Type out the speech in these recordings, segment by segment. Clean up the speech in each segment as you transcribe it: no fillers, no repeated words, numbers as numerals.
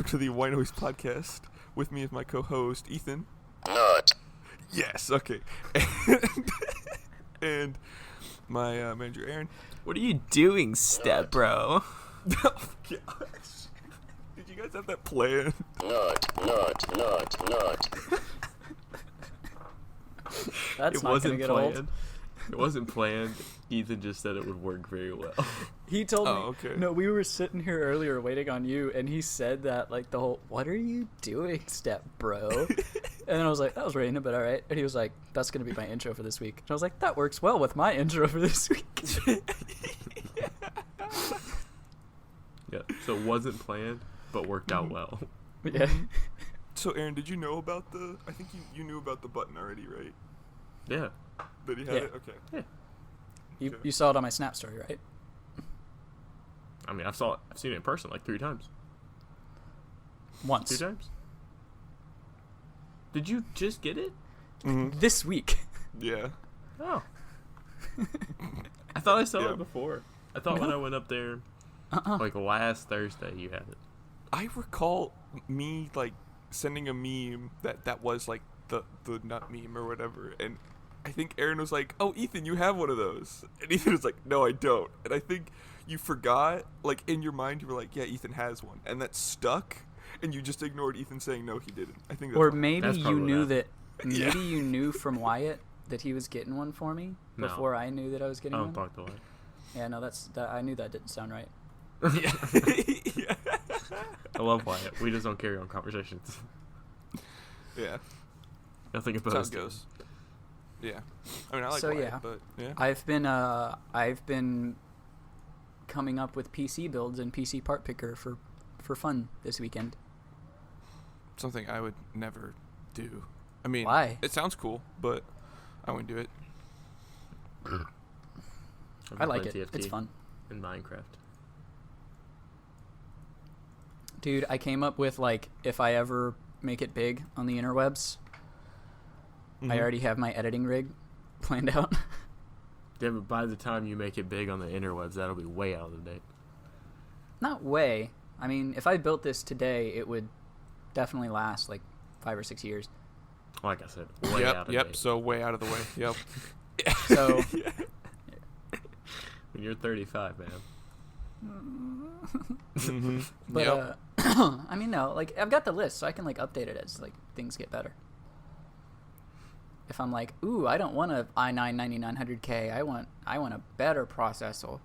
welcome to the Wight podcast. With me is my co-host, Ethan. Not. Yes, okay. And my manager, Aaron. What are you doing, step bro? Oh, gosh. Did you guys have that plan? Not. That's It not wasn't gonna get planned. old. It wasn't planned. Ethan just said it would work very well. He told me. Oh, okay. No, we were sitting here earlier waiting on you, and he said that like the whole "What are you doing, step bro?" And then I was like, "That was raining, but all right." And he was like, "That's gonna be my intro for this week." And I was like, "That works well with my intro for this week." Yeah. So it wasn't planned, but worked out well. Yeah. So, Aaron, did you know about the... I think you knew about the button already, right? Yeah. That he had Yeah. it? Okay. Yeah. You saw it on my Snap story, right? I mean, I've seen it in person like 3 times. Once 2 times. Did you just get it? Mm-hmm. this week. Yeah. Oh. I thought I saw Yeah. it before. I thought when I went up there, like last Thursday, you had it. I recall me, like, sending a meme that was, like, the nut meme or whatever, and I think Aaron was like, "Oh, Ethan, you have one of those." And Ethan was like, "No, I don't." And I think you forgot, like, in your mind, you were like, "Yeah, Ethan has one." And that stuck, and you just ignored Ethan saying, "No, he didn't." I think that's Or why. maybe That's you probably knew that. that. Yeah. Maybe you knew from Wyatt that he was getting one for me No. before I knew that I was I getting don't one. talk to Wyatt. Yeah, no, I knew that didn't sound right. Yeah. Yeah. I love Wyatt. We just don't carry on conversations. Yeah. Nothing That's how opposed. it goes. Yeah. I mean, I like So, Wyatt, yeah. but yeah. I've been coming up with PC builds and PC part picker for fun this weekend. Something I would never do. I mean, Why? it sounds cool, but I wouldn't do it. I've I been like playing it. TFT It's fun. in Minecraft. Dude, I came up with, like, if I ever make it big on the interwebs, I already have my editing rig planned out. Yeah, but by the time you make it big on the interwebs, that'll be way out of date. Not way. I mean, if I built this today, it would definitely last, like, 5 or 6 years. Like I said, way out of Yep. date. So way out of the way. Yep. So, When you're 35, man. Mm-hmm. but, Yep. I mean, no, like, I've got the list, so I can, like, update it as, like, things get better. If I'm like, ooh, I don't want a i9-9900K, I want a better processor.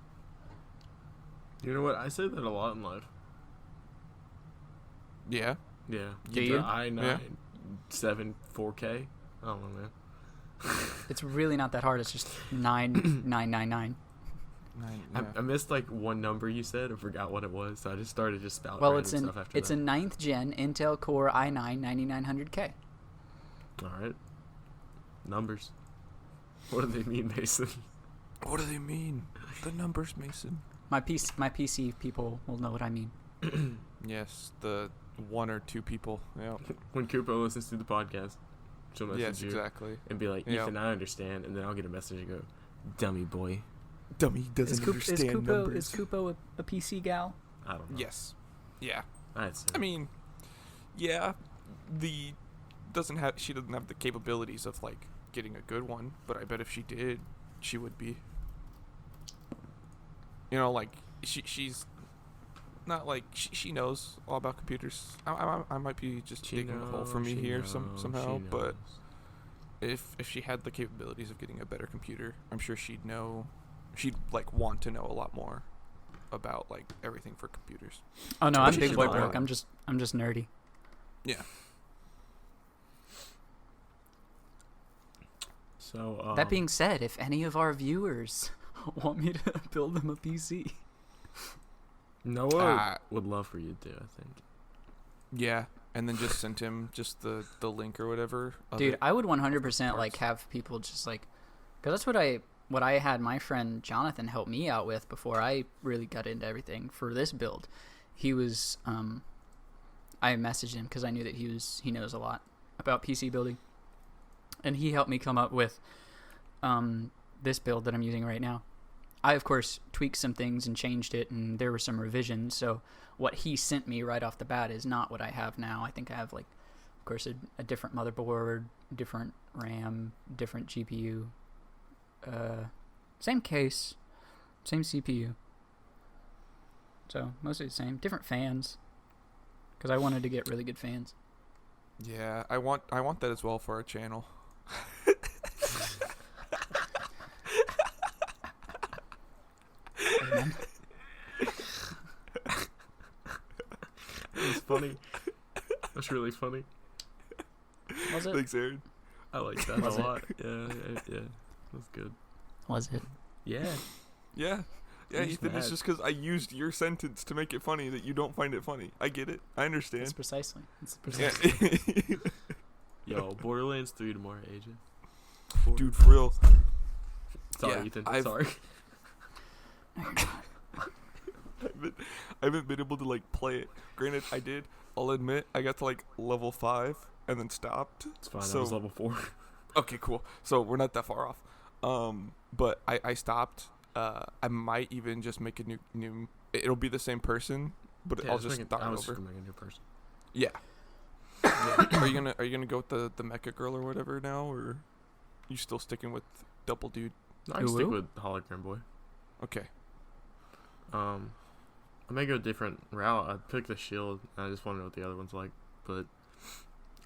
You know what? I say that a lot in life. Yeah. Yeah. Do The you? i9 Yeah. 7 4K. I don't know, man. It's really not that hard. It's just 9999. I missed like one number you said. I forgot what it was, so I just started just spouting Well, random stuff after it's that. a 9th gen Intel Core i9-9900K. All right. Numbers. What do they mean, Mason? What do they mean? The numbers, Mason. My PC people will know what I mean. Yes, the 1 or 2 people. Yeah. When Kupo listens to the podcast, she'll message Yes, you exactly. and be like, Yeah. Ethan, I understand. And then I'll get a message and go, dummy boy. Dummy doesn't understand numbers. Is Kupo a PC gal? I don't know. Yes. Yeah. I'd say. I mean, yeah. She doesn't have the capabilities of like getting a good one, but I bet if she did, she would be. You know, like she's not like she knows all about computers. I might be just She digging a hole for me knows, here she somehow, knows. but if she had the capabilities of getting a better computer, I'm sure she'd like want to know a lot more about like everything for computers. Oh no, But I'm she big should boy know broke. that. I'm just nerdy. Yeah. So, That being said, if any of our viewers want me to build them a PC, Noah would love for you to, I think. Yeah, and then just send him just the link or whatever. of dude, it. I would 100% parts. like have people just like, because that's what I had my friend Jonathan help me out with before I really got into everything for this build. He was, I messaged him because I knew that he knows a lot about PC building, and he helped me come up with this build that I'm using right now. I of course tweaked some things and changed it, and there were some revisions. So what he sent me right off the bat is not what I have now. I think I have, like, of course, a different motherboard, different RAM, different GPU, same case, same CPU. So mostly the same. Different fans, because I wanted to get really good fans. Yeah, I want that as well for our channel. Amen. It's funny. That's really funny. Was it? Thanks, Aaron. I like that Was a it? lot. Yeah. That's good. Was it? Yeah. Yeah. Yeah, I'm just Ethan, it's mad. just because I used your sentence to make it funny that you don't find it funny. I get it. I That's understand. precisely. That's Yeah. precisely. Yo, Borderlands 3 tomorrow, AJ. Dude, for real. Sorry, yeah, Ethan. I've- Sorry. No, you're not. I haven't been able to, like, play it. Granted, I did. I'll admit, I got to, like, level 5 and then stopped. It's fine. So- I was level 4. Okay, cool. So we're not that far off. But I stopped. I might even just make a new. It'll be the same person, but Yeah, I'll just start I was just over. gonna make a new person. Yeah. Yeah. Are you gonna go with the mecha girl or whatever now, or you still sticking with double dude? No, I can Who stick will? with Hologram Boy. Okay. I may go a different route. I picked the shield. I just want to know what the other one's like, but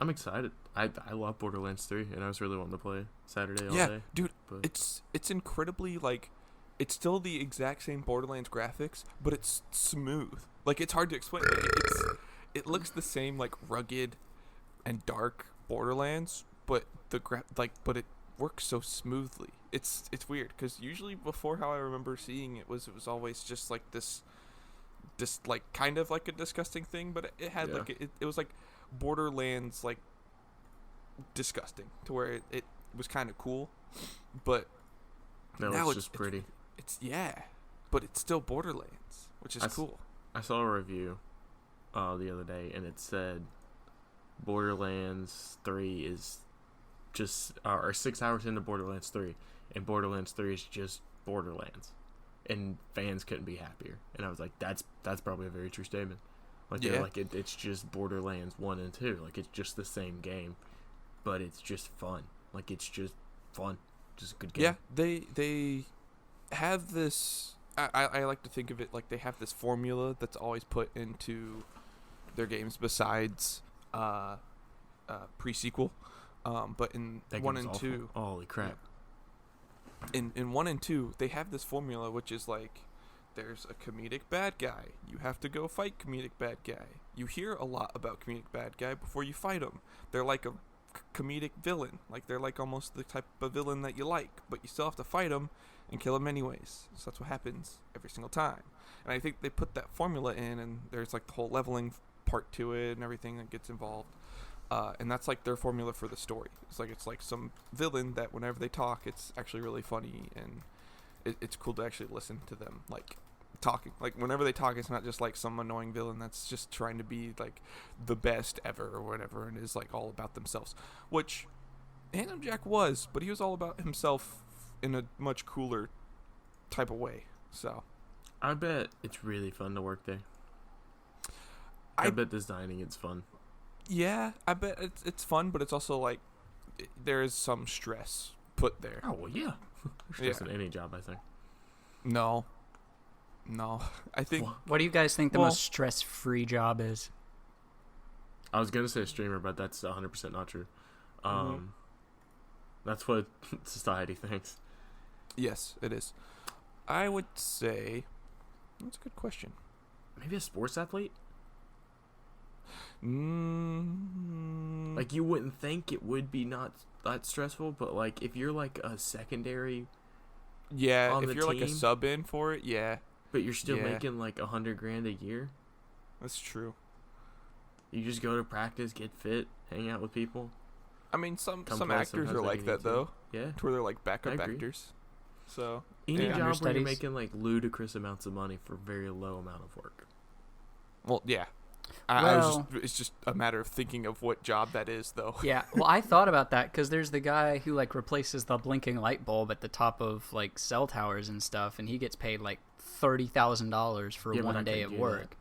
I'm excited. I love Borderlands 3, and I was really wanting to play Saturday all Yeah, day. dude. But It's incredibly, like, it's still the exact same Borderlands graphics, but it's smooth. Like, it's hard to explain. Like, it looks the same, like, rugged and dark Borderlands, but but it works so smoothly. It's weird, because usually before, how I remember seeing it was always just like this like kind of like a disgusting thing, but it had Yeah. like it was like Borderlands, like, disgusting, to where it was kind of cool, but no, now it's just pretty. it's but it's still Borderlands, which is cool. I saw a review the other day, and it said Borderlands 3 is just or 6 hours into Borderlands 3, and Borderlands 3 is just Borderlands, and fans couldn't be happier. And I was like, that's probably a very true statement. Like, they're Yeah. like, it's just Borderlands 1 and 2. Like, it's just the same game, but it's just fun. Like, it's just fun, just a good game. Yeah, they have this. I like to think of it like they have this formula that's always put into their games besides pre-sequel. But in That 1 game's and awful. 2, Holy crap! in 1 and 2, they have this formula which is like, there's a comedic bad guy. You have to go fight comedic bad guy. You hear a lot about comedic bad guy before you fight him. They're like a comedic villain. Like, they're like almost the type of villain that you like, but you still have to fight him and kill him anyways. So that's what happens every single time. And I think they put that formula in, and there's like the whole leveling part to it and everything that gets involved. And that's like their formula for the story. It's like some villain that whenever they talk, it's actually really funny, and it's cool to actually listen to them, like, talking. Like, whenever they talk, it's not just like some annoying villain that's just trying to be like the best ever or whatever, and is like all about themselves, which Handsome Jack was, but he was all about himself in a much cooler type of way. So I bet it's really fun to work there. I bet designing it's fun. yeah, I bet it's fun, but it's also like there is some stress put there. Oh well, yeah. There's stress in any job, I think. No, I think Well, What do you guys think the Well- most stress-free job is? I was gonna say streamer, but that's 100% not true. Mhm. That's what society thinks. yes, it is. I would say that's a good question. Maybe a sports athlete. Like, Like, you wouldn't think it would be not that stressful, but like if you're like a secondary, yeah, on if the you're like a team? sub in for it, yeah, but you're still Yeah. making like $100,000 a year. that's true. You just go to practice, get fit, hang out with people. I mean, some Come play actors sometimes are if like you that need to. though, Yeah. to where they're like backup I agree. actors. So Any Yeah. job where you're Understudies. making like ludicrous amounts of money for very low amount of work. well, yeah, It's just a matter of thinking of what job that is, though. Yeah, well, I thought about that because there's the guy who like replaces the blinking light bulb at the top of like cell towers and stuff, and he gets paid like $30,000 for Yeah, we're one not day gonna of do work.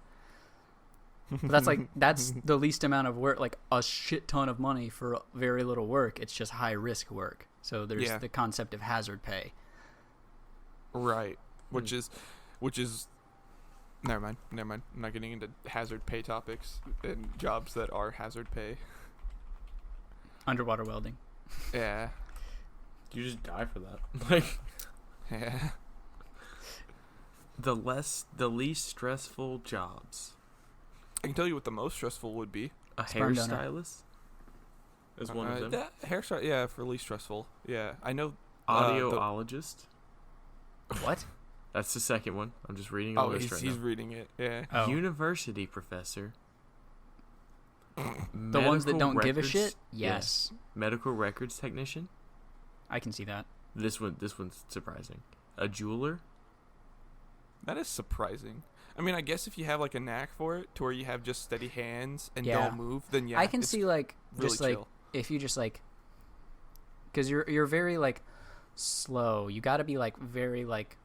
But that's the least amount of work, like a shit ton of money for very little work. It's just high risk work. So there's the concept of hazard pay. Right. Which is never mind. I'm not getting into hazard pay topics and jobs that are hazard pay. Underwater welding. Yeah. You just die for that. Like, Yeah. the least stressful jobs. I can tell you what the most stressful would be. A Sperm donor. hairstylist is one of them. That hairstyle, yeah, for least stressful. Yeah, I know. Audiologist. What? That's the second one. I'm just reading all this right he's now. reading it. Yeah. Oh. University professor. The ones that don't give a records- shit? yeah. Yes. Medical records technician. I can see that. This one's surprising. A jeweler. That is surprising. I mean, I guess if you have like a knack for it, to where you have just steady hands and Yeah. don't move, then yeah, I can it's see like really just like chill. if you just like, because you're very like slow. You got to be like very like,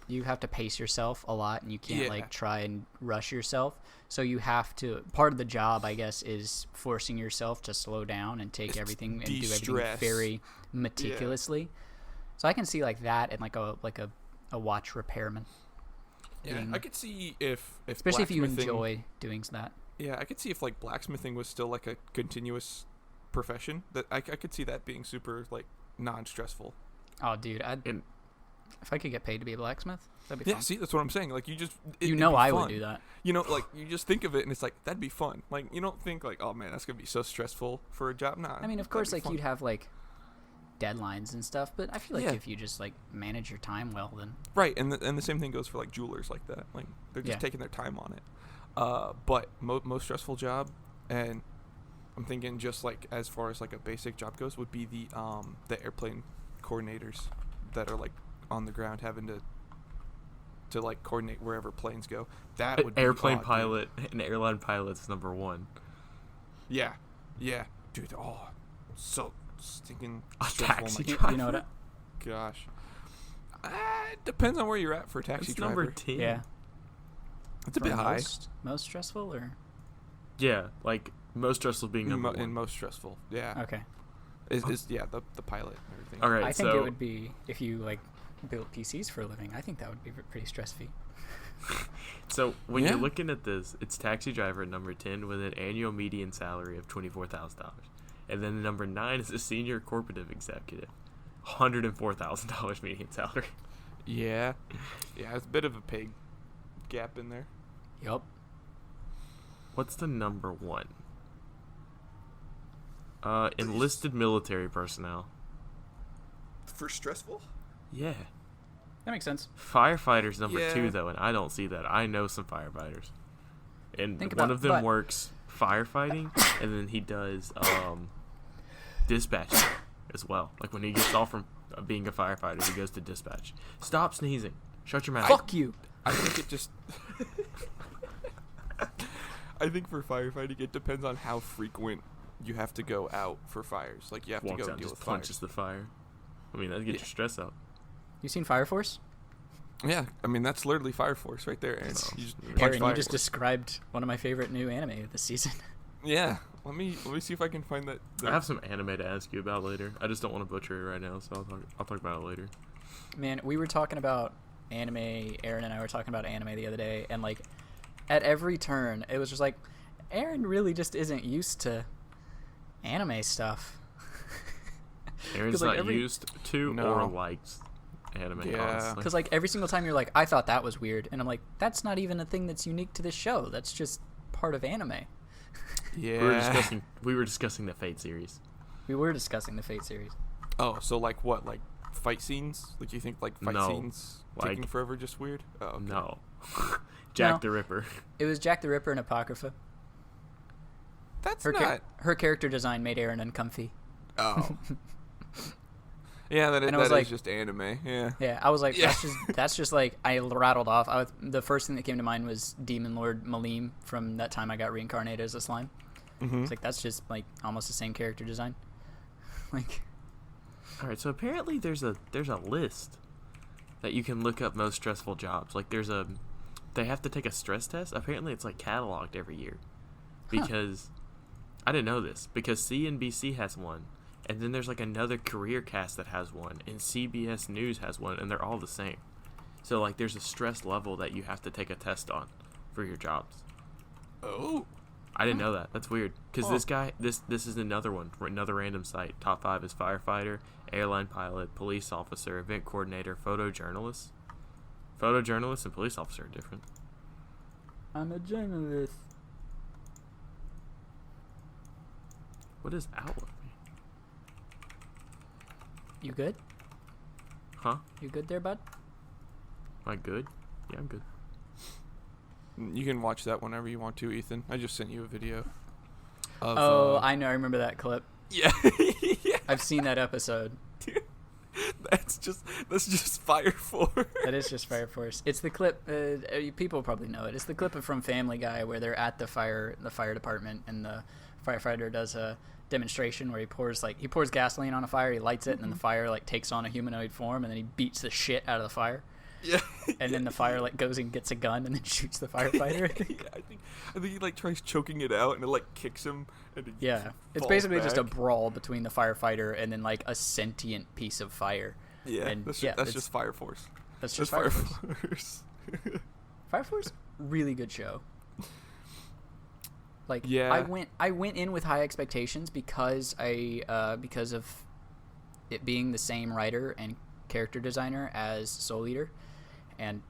you have to pace yourself a lot, and you can't Yeah. like try and rush yourself. So you have to. Part of the job, I guess, is forcing yourself to slow down and take It's everything and do everything de-stress. very meticulously. So I can see like that and like a watch repairman. Yeah, being- I could see if Especially if you blacksmithing- enjoy doing that. Yeah, I could see if like blacksmithing was still like a continuous profession. That I could see that being super like non-stressful. Oh, dude, And if I could get paid to be a blacksmith, that'd be Yeah, fun. see, that's what I'm saying. Like you just, You know, I would do that. You know, like you just think of it and it's like that'd be fun. Like you don't think like, oh man, that's gonna be so stressful for a job. Nah. I mean, of that'd course, be like fun. you'd have like deadlines and stuff, but I feel like Yeah. if you just like manage your time well, then Right, and the same thing goes for like jewelers like that. Like they're just Yeah. taking their time on it. But most stressful job, and I'm thinking just like as far as like a basic job goes, would be the airplane coordinators that are like on the ground having to like coordinate wherever planes go. That would be airplane odd, dude. pilot and airline pilot's number one. Yeah, dude. Oh, so stinking A stressful. taxi I'm like, driver. you know what? gosh. It depends on where you're at for a taxi That's driver. number 10. Yeah, It's a bit For high. most stressful, or Yeah, like most stressful being number one. And most stressful. Yeah. okay. Is the pilot and everything. All right, I think so it would be if you like built PCs for a living. I think that would be pretty stress-free. So when Yeah. you're looking at this, it's taxi driver at number 10 with an annual median salary of $24,000, and then number 9 is a senior corporate executive, $104,000 median salary. Yeah. Yeah, it's a bit of a pay gap in there. Yup. What's the number 1? Enlisted military personnel. For stressful? Yeah. That makes sense. Firefighters number Yeah. 2 though, and I don't see that. I know some firefighters, and Think one about- of them but- works firefighting, and then he does dispatch as well. Like when he gets off from being a firefighter, he goes to dispatch. Stop sneezing. Shut your mouth. Fuck you. I think it just I think for firefighting it depends on how frequent you have to go out for fires. Like you have Walks to go out, deal just with punches fires. the fire. I mean, that'd get Yeah. your stress out. You seen Fire Force? Yeah, I mean that's literally Fire Force right there. And So, you just punch Aaron, you fire. just described one of my favorite new anime this season. Yeah. Let me see if I can find that. I have some anime to ask you about later. I just don't want to butcher it right now, so I'll talk about it later. Man, we were talking about anime. Aaron and I were talking about anime the other day, and like at every turn, it was just like Aaron really just isn't used to anime stuff. Aaron's like, not every- used to No. or likes anime. Yeah. Honestly. Because like every single time you're like, I thought that was weird, and I'm like, that's not even a thing that's unique to this show. That's just part of anime. Yeah. we were discussing the Fate series. We were discussing the Fate series. Oh, so like what? Like fight scenes? Like you think like fight No, scenes like- taking forever just weird? Oh, okay. No. Jack No. the Ripper. It was Jack the Ripper and Apocrypha. That's Her not. her character design made Aaron uncomfy. Oh. Yeah, that And I was is like, just anime. Yeah. yeah, I was like, Yeah. that's just like, I rattled off. The first thing that came to mind was Demon Lord Malim from that time I got reincarnated as a slime. Mm-hmm. It's like, that's just like almost the same character design. Like, All right, so apparently there's a list that you can look up most stressful jobs. Like they have to take a stress test. Apparently it's like cataloged every year, because I didn't know this, because CNBC has one, and then there's like another career cast that has one, and CBS News has one, and they're all the same. So like there's a stress level that you have to take a test on for your jobs. Oh. I didn't know that. That's weird. Because Oh. this guy, this is another one, another random site. Top 5 is firefighter, airline pilot, police officer, event coordinator, photojournalist. Photojournalist and police officer are different. I'm a journalist. What does outlook mean? You good? Huh? You good there, bud? Am I good? Yeah, I'm good. You can watch that whenever you want to, Ethan. I just sent you a video. Of, I know. I remember that clip. Yeah. Yeah. I've seen that episode. Dude, that's just Fire Force. That is just Fire Force. It's the clip. People probably know it. It's the clip from Family Guy where they're at the fire department, and the firefighter does a demonstration where he pours gasoline on a fire, he lights it, and then the fire like takes on a humanoid form, and then he beats the shit out of the fire. Yeah. And then the fire like goes and gets a gun and then shoots the firefighter. Yeah, I think he like tries choking it out and it like kicks him. And Yeah, it's falls basically just a back. brawl between the firefighter and then like a sentient piece of fire. Yeah, And, that's, yeah, that's it's- just Fire Force. That's Just just Fire Fire Force. Force. Fire Force, really good show. Like, Yeah. I went in with high expectations because of it being the same writer and character designer as Soul Eater, and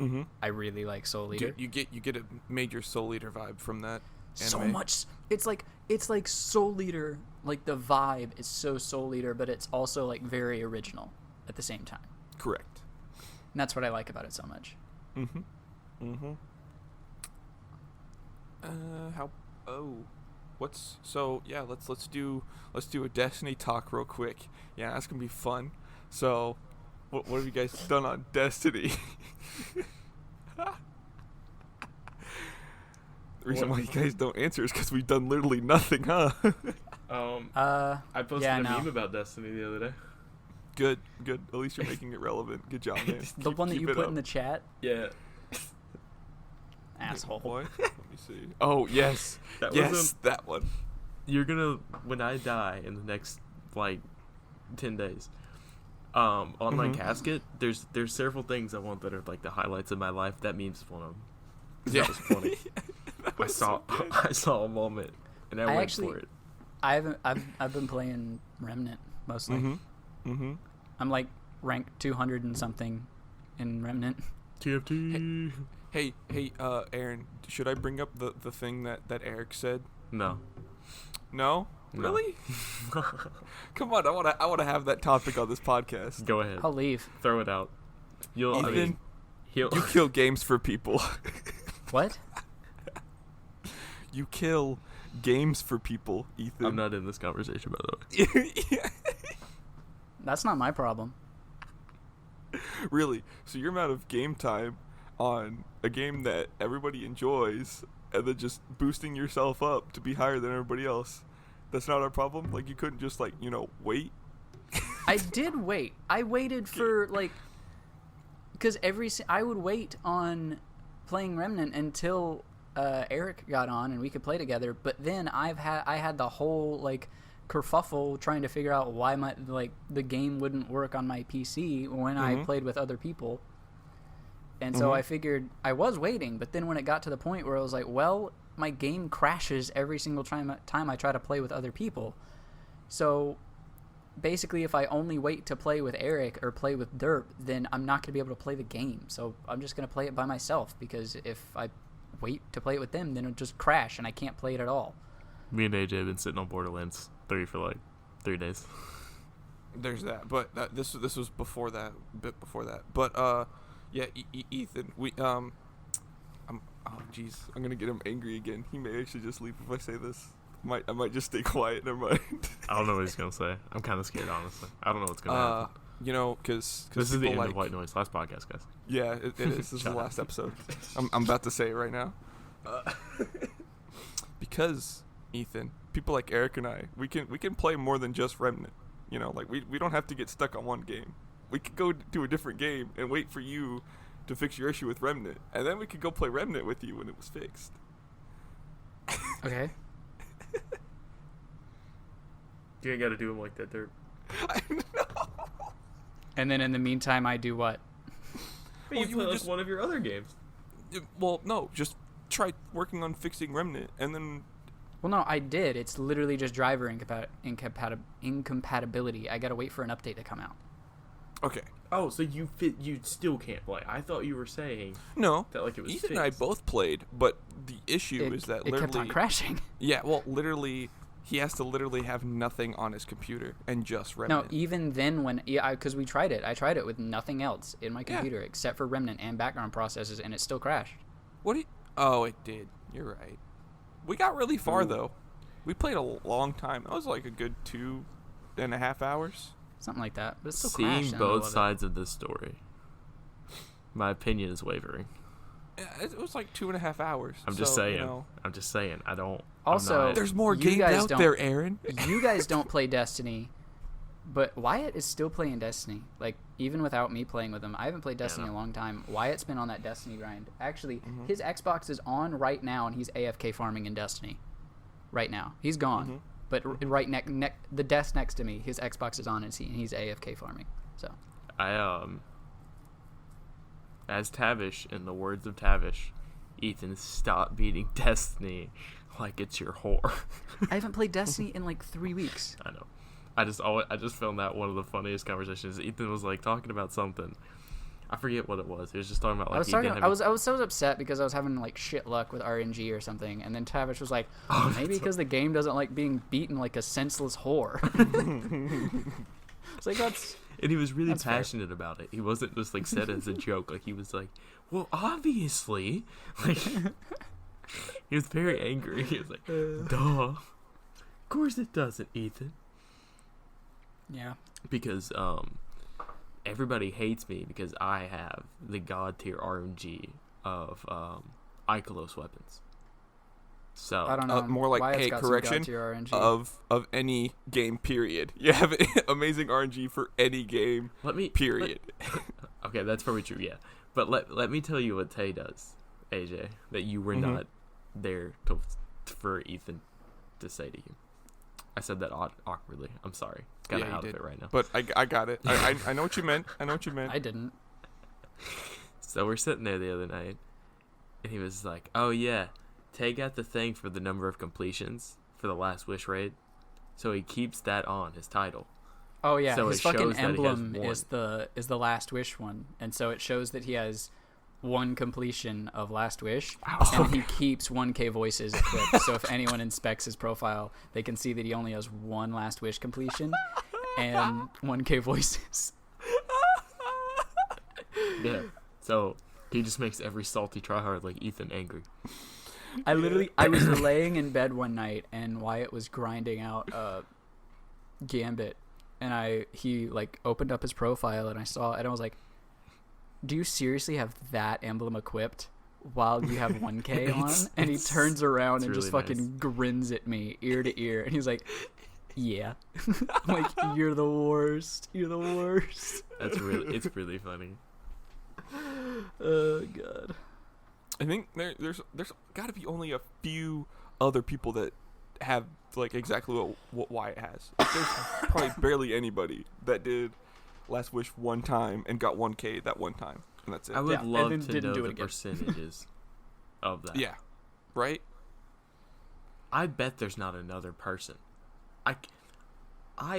Mm-hmm. I really like Soul Eater. Dude, you get a major Soul Eater vibe from that anime. So much. It's like Soul Eater. Like the vibe is so Soul Eater, but it's also like very original at the same time. Correct. And that's what I like about it so much. Mm-hmm. Mm-hmm. Let's do a Destiny talk real quick. Yeah, that's gonna be fun. So, what have you guys done on Destiny? The reason why you guys don't answer is because we've done literally nothing, huh? I posted yeah, a no. meme about Destiny the other day. Good. At least you're making it relevant. Good job, man. The one that Keep you it put up. in the chat, Yeah. asshole. What? Let me see. Oh yes, That yes, wasn't- that one. You're gonna, when I die in the next like 10 days, on my Mhm. casket, there's several things I want that are like the highlights of my life. That meme's one of them. Yeah. That was funny. That I was saw so good. I saw a moment and I went actually- for it. I've been playing Remnant mostly. Mhm. Mhm. I'm like ranked 200 and something in Remnant. TFT. Hey, Aaron, should I bring up the thing that Eric said? No. No? No. Really? Come on, I wanna have that topic on this podcast. Go ahead. I'll leave. Throw it out. You'll. I Ethan, mean, he'll. you kill games for people. What? You kill games for people, Ethan. I'm not in this conversation, by the way. Yeah. That's not my problem. Really? So your amount of game time on a game that everybody enjoys, and then just boosting yourself up to be higher than everybody else, that's not our problem? Like, you couldn't just, like, wait? I did wait. I waited for like, because I would wait on playing Remnant until Eric got on and we could play together. But then I had the whole like kerfuffle trying to figure out why the game wouldn't work on my PC when I Mhm. played with other people. And so Mhm. I figured I was waiting, but then when it got to the point where I was like, well, my game crashes every single time I try to play with other people. So basically, if I only wait to play with Eric or play with Derp, then I'm not going to be able to play the game. So I'm just going to play it by myself, because if I wait to play it with them, then it'll just crash and I can't play it at all. Me and AJ have been sitting on Borderlands 3 for like 3 days. There's that, but this was before that, a bit before that. But yeah, Ethan, I'm gonna get him angry again. He may actually just leave if I say this. I might just stay quiet. Never mind. I don't know what he's gonna say. I'm kind of scared, honestly. I don't know what's gonna happen. You know, because This is the end of White Noise. Last podcast, guys. Yeah, it is. This is the last episode. I'm about to say it right now. Because Ethan, people like Eric and I, we can play more than just Remnant. You know, like we don't have to get stuck on one game. We could go to a different game and wait for you to fix your issue with Remnant, and then we could go play Remnant with you when it was fixed. Okay. You ain't got to do him like that, Dirk. I know. And then in the meantime, I do what? Well, you play like one of your other games. Well, no, just try working on fixing Remnant, and then. Well, no, I did. It's literally just driver incompatibility. I gotta wait for an update to come out. Okay. Oh, so you still can't play. I thought you were saying no. That like it was Ethan fixed. and I both played, but the issue is that literally it kept on crashing. Yeah, well, literally, he has to literally have nothing on his computer and just Remnant. No, even then because we tried it. I tried it with nothing else in my computer except for Remnant and background processes, and it still crashed. Oh, it did. You're right. We got really far, though. We played a long time. That was like a good 2.5 hours. Something like that. But it still Seeing crashed. both sides of this story, my opinion is wavering. Yeah, it was like 2.5 hours. I'm just saying. You know. I'm just saying. I don't. Also, there's more you games guys out don't- there, Aaron. You guys don't play Destiny, but Wyatt is still playing Destiny. Like, even without me playing with him. I haven't played Destiny in a long time. Wyatt's been on that Destiny grind. Actually, his Xbox is on right now, and he's AFK farming in Destiny. Right now. He's gone. But right the desk next to me, his Xbox is on, and he's AFK farming. So as Tavish, in the words of Tavish, Ethan, stop beating Destiny like it's your whore. I haven't played Destiny in like 3 weeks. I know. I just found that one of the funniest conversations. Ethan was like talking about something. I forget what it was. He was just talking about like I was so upset because I was having like shit luck with RNG or something, and then Tavish was like, maybe because the game doesn't like being beaten like a senseless whore. It's like and he was really that's passionate about it. He wasn't just like said as a joke. Like he was like, well, obviously, like he was very angry. He was like, duh, of course it doesn't, Ethan. Yeah. Because everybody hates me because I have the god tier RNG of Ikelos weapons. So I don't know. More like, Wyatt's hey, got some correction god-tier RNG. of any game. Period. You have amazing RNG for any game. Period. Okay, that's probably true. Yeah, but let me tell you what Tay does, AJ. That you were not there for Ethan to say to you. I said that awkwardly. I'm sorry. It's kind of out of it right now. But I got it. I know what you meant. I know what you meant. I didn't. So we're sitting there the other night, and he was like, "Oh yeah, Tay got the thing for the number of completions for the Last Wish raid, so he keeps that on his title." Oh yeah, So his it shows fucking that he has emblem one. is the Last Wish one, and so it shows that he has one completion of Last Wish, and he keeps 1K voices equipped. So if anyone inspects his profile, they can see that he only has one Last Wish completion and 1K voices. Yeah. So he just makes every salty tryhard like Ethan angry. I was laying in bed one night, and Wyatt was grinding out Gambit, and he like opened up his profile, and I saw it, and I was like, do you seriously have that emblem equipped while you have 1K on? And he turns around and really just fucking grins at me ear to ear, and he's like, yeah. I'm like, you're the worst. You're the worst. It's really funny. Oh god. I think there's got to be only a few other people that have like exactly what Wyatt has. There's probably barely anybody that did Last Wish one time and got 1K that one time, and that's it. I would love to didn't know do it the again. percentages of that. Yeah, right. I bet there's not another person. I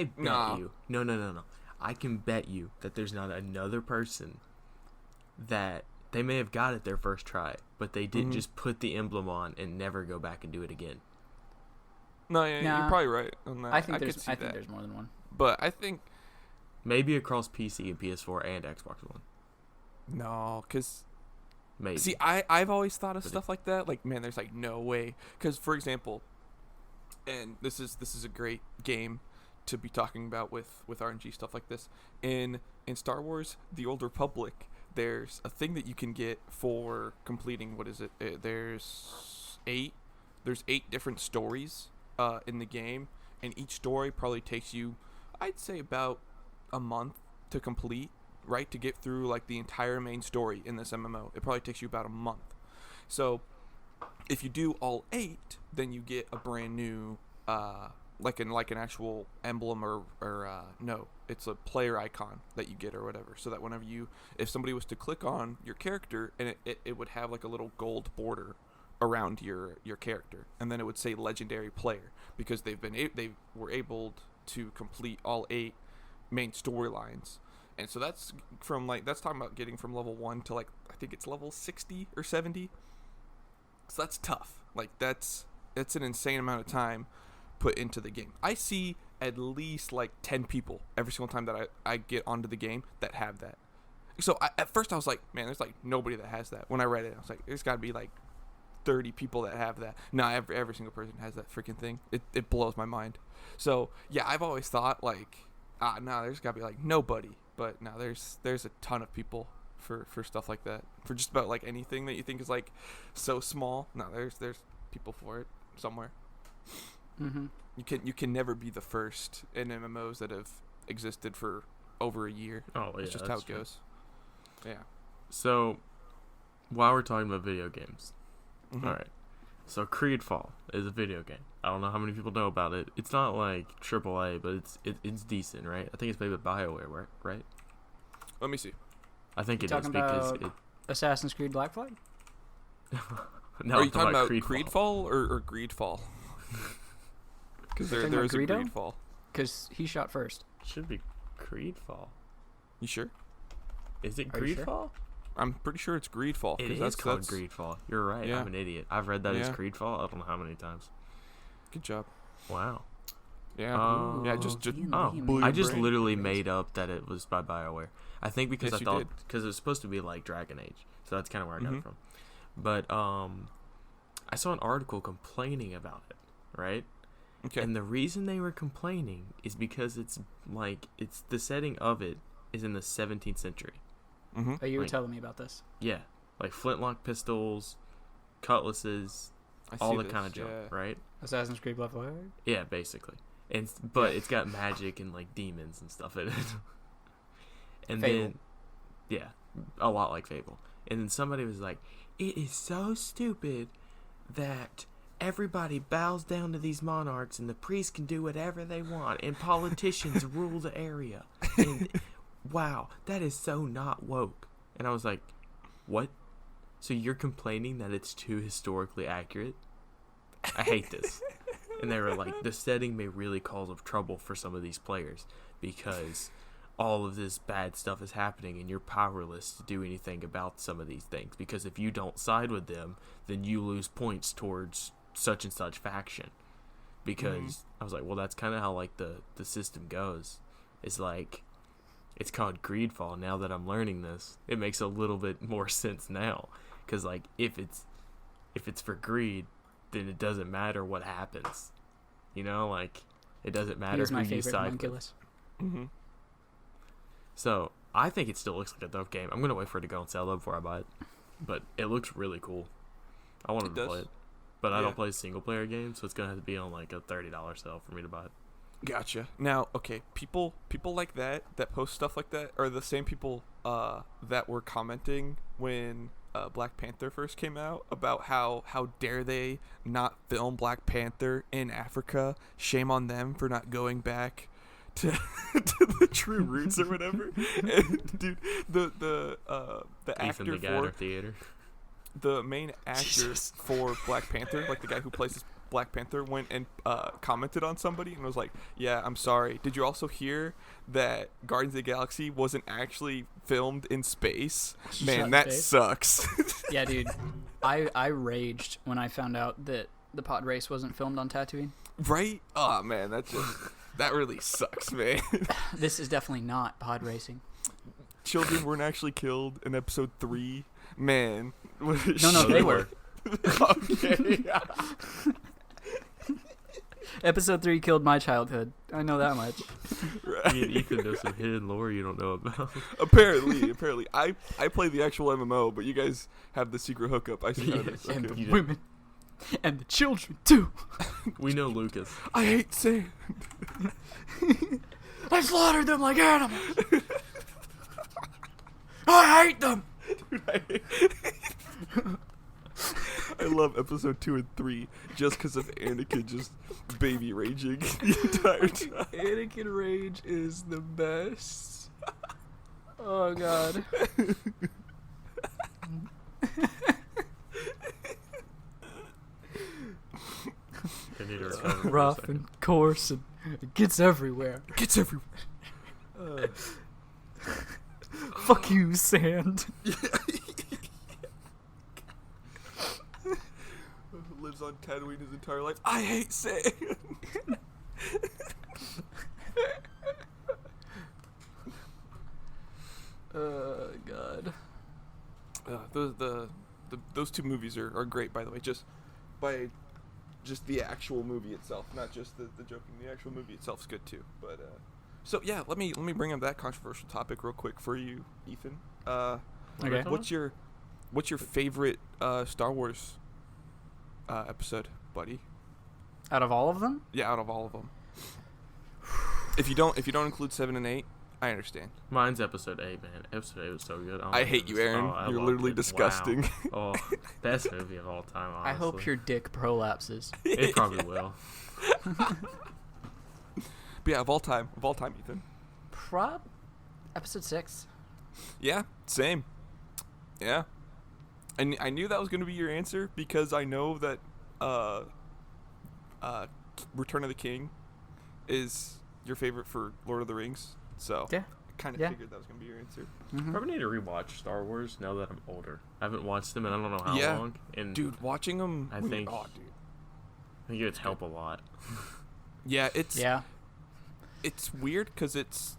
bet Nah. you. No. I can bet you that there's not another person that they may have got it their first try, but they didn't just put the emblem on and never go back and do it again. No, yeah, Nah. you're probably right on that. I think could see that. there's more than one. But I think Maybe across PC and PS4 and Xbox One. no, because Maybe. see, I've always thought of stuff like that. Like, man, there's like no way. Because for example, and this is a great game to be talking about with RNG stuff like this. In Star Wars: The Old Republic, there's a thing that you can get for completing. What is it? There's eight different stories in the game, and each story probably takes you, I'd say, about a month to complete. Right, to get through like the entire main story in this MMO, it probably takes you about a month. So if you do all 8, then you get a brand new like an actual emblem or no, it's a player icon that you get or whatever, so that whenever if somebody was to click on your character, and it would have like a little gold border around your character, and then it would say legendary player, because they were able to complete all 8 main storylines. And so that's talking about getting from level 1 to like, I think it's level 60 or 70. So that's tough. Like that's an insane amount of time put into the game. I see at least like 10 people every single time that I get onto the game that have that. So at first I was like, man, there's like nobody that has that. When I read it, I was like, there's got to be like 30 people that have that. No, every single person has that freaking thing. It blows my mind. So yeah, I've always thought like, no, there's got to be like nobody. But no, there's a ton of people for stuff like that. For just about like anything that you think is like so small. No, there's people for it somewhere. Mm-hmm. You can never be the first in MMOs that have existed for over a year. Oh yeah, it's just how it goes. Yeah. So while we're talking about video games, Mm-hmm. all right. So Creedfall is a video game. I don't know how many people know about it. It's not like AAA, but it's decent, right? I think it's made by BioWare, right? Let me see. I think it is Talking because about Assassin's Creed Black Flag? No, are you talking about Creedfall Creedfall or Greedfall? Because there is a Greedo? Greedfall. Because he shot first. Should be Creedfall. You sure? Is it Are you Greedfall? sure? I'm pretty sure it's Greedfall. It is that's called Greedfall. You're right. Yeah. I'm an idiot. I've read that as Yeah. Creedfall. I don't know how many times. Good job. Wow. Yeah. Yeah. Just blew I your just brain. literally made up that it was by BioWare. I think because Yes, I you thought did. because it was supposed to be like Dragon Age, so that's kind of where I got Mhm. it from. But I saw an article complaining about it, right? Okay. And the reason they were complaining is because it's the setting of it is in the 17th century. Mm-hmm. Oh, you were Like- telling me about this. Yeah, like flintlock pistols, cutlasses, all that kind of junk, right? Assassin's Creed Black Flag? Yeah, basically. But it's got magic and like demons and stuff in it. And Fable. then, yeah, a lot like Fable. And then somebody was like, "It is so stupid that everybody bows down to these monarchs, and the priests can do whatever they want, and politicians rule the area. And wow, that is so not woke." And I was like, "What? So you're complaining that it's too historically accurate? I hate this." And they were like, the setting may really cause trouble for some of these players because all of this bad stuff is happening and you're powerless to do anything about some of these things, because if you don't side with them, then you lose points towards such and such faction. Because I was like, well, that's kind of how like the system goes. It's like, it's called Greedfall. Now that I'm learning this, it makes a little bit more sense now, because like if it's for greed, then it doesn't matter what happens, you know, like it doesn't matter He's who my you favorite side with. homunculus. Mm-hmm. So I think it still looks like a dope game. I'm gonna wait for it to go on sale though before I buy it, but it looks really cool. I wanted to play it, but I Yeah. don't play single player games, so it's gonna have to be on like a $30 sale for me to buy it. Gotcha. Now, okay, people like that post stuff like that are the same people that were commenting when Black Panther first came out about how dare they not film Black Panther in Africa? Shame on them for not going back to the true roots or whatever. And, dude, the actor Ethan the guy at our theater. the main actor Jesus. for Black Panther, like the guy who plays Black Panther, went and commented on somebody and was like, "Yeah, I'm sorry. Did you also hear that Guardians of the Galaxy wasn't actually filmed in space? Man, Shut that face. sucks." Yeah, dude. I raged when I found out that the pod race wasn't filmed on Tatooine. Right? Oh man, that really sucks, man. This is definitely not pod racing. Children weren't actually killed in episode 3. Man. No, they were. Okay. Episode 3 killed my childhood. I know that much. Right. Me and Ethan know some hidden lore you don't know about. Apparently, I play the actual MMO, but you guys have the secret hookup. I see how it is. And Okay. the women. And the children, too. We know Lucas. I hate sand. I slaughtered them like animals. I hate them. Dude, I love episode 2 and 3 just because of Anakin just baby raging the entire time. Anakin rage is the best. Oh god. I need to recover for a Rough second. and coarse and it gets everywhere. Gets everywhere. Fuck you, sand. Lives on Tatooine his entire life. I hate sand. God. Those two movies are great, by the way. Just the actual movie itself, not just the joking. The actual movie itself is good too. But so yeah, let me bring up that controversial topic real quick for you, Ethan. Okay. What's your favorite Star Wars episode, buddy? Out of all of them? Yeah, out of all of them. If you don't include 7 and 8, I understand. Mine's episode 8, man. Episode 8 was so good. Oh I my hate you, goodness. Aaron. I You're loved literally it. disgusting. Wow. Oh, best movie of all time, honestly. I hope your dick prolapses. It probably will. But yeah, of all time, Ethan. Episode 6. Yeah, same. Yeah. And I knew that was going to be your answer because I know that Return of the King is your favorite for Lord of the Rings. So Yeah. I kind of Yeah. figured that was going to be your answer. Mm-hmm. Probably need to rewatch Star Wars now that I'm older. I haven't watched them in I don't know how Yeah. long. And Dude, watching them, I think- oh, dude. I think it would help a lot. Yeah, it's Yeah. weird because it's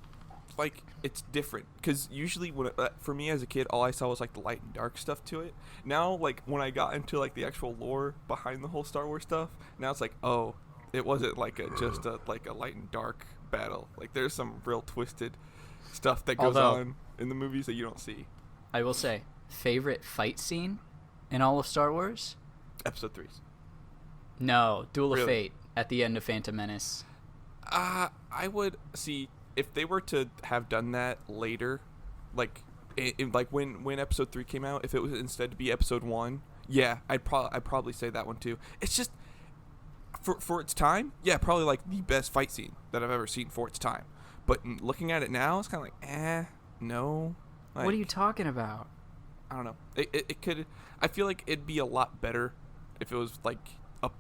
like it's different because usually when for me as a kid all I saw was like the light and dark stuff to it. Now like when I got into like the actual lore behind the whole Star Wars stuff, now it's like, oh, it wasn't like just a light and dark battle. Like there's some real twisted stuff that goes Although- on in the movies that you don't see. I will say, favorite fight scene in all of Star Wars? Episode 3. No, Duel of Really? Fate at the end of Phantom Menace. I would see if they were to have done that later, like like when episode 3 came out, if it was instead to be episode 1, yeah, I'd probably say that one too. It's just for its time, yeah, probably like the best fight scene that I've ever seen for its time. But looking at it now, it's kind of like, no. Like, What are you talking about? I don't know. It could. I feel like it'd be a lot better if it was like up.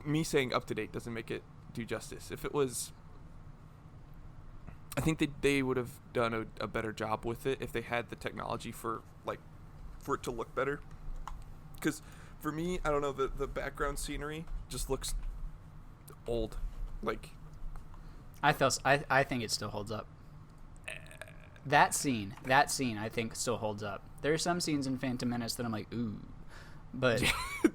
Me saying up to date doesn't make it do justice. If it was, I think they would have done a better job with it if they had the technology for it to look better. Because for me, I don't know, the background scenery just looks old. Like I think it still holds up. That scene, I think still holds up. There are some scenes in Phantom Menace that I'm like, ooh, but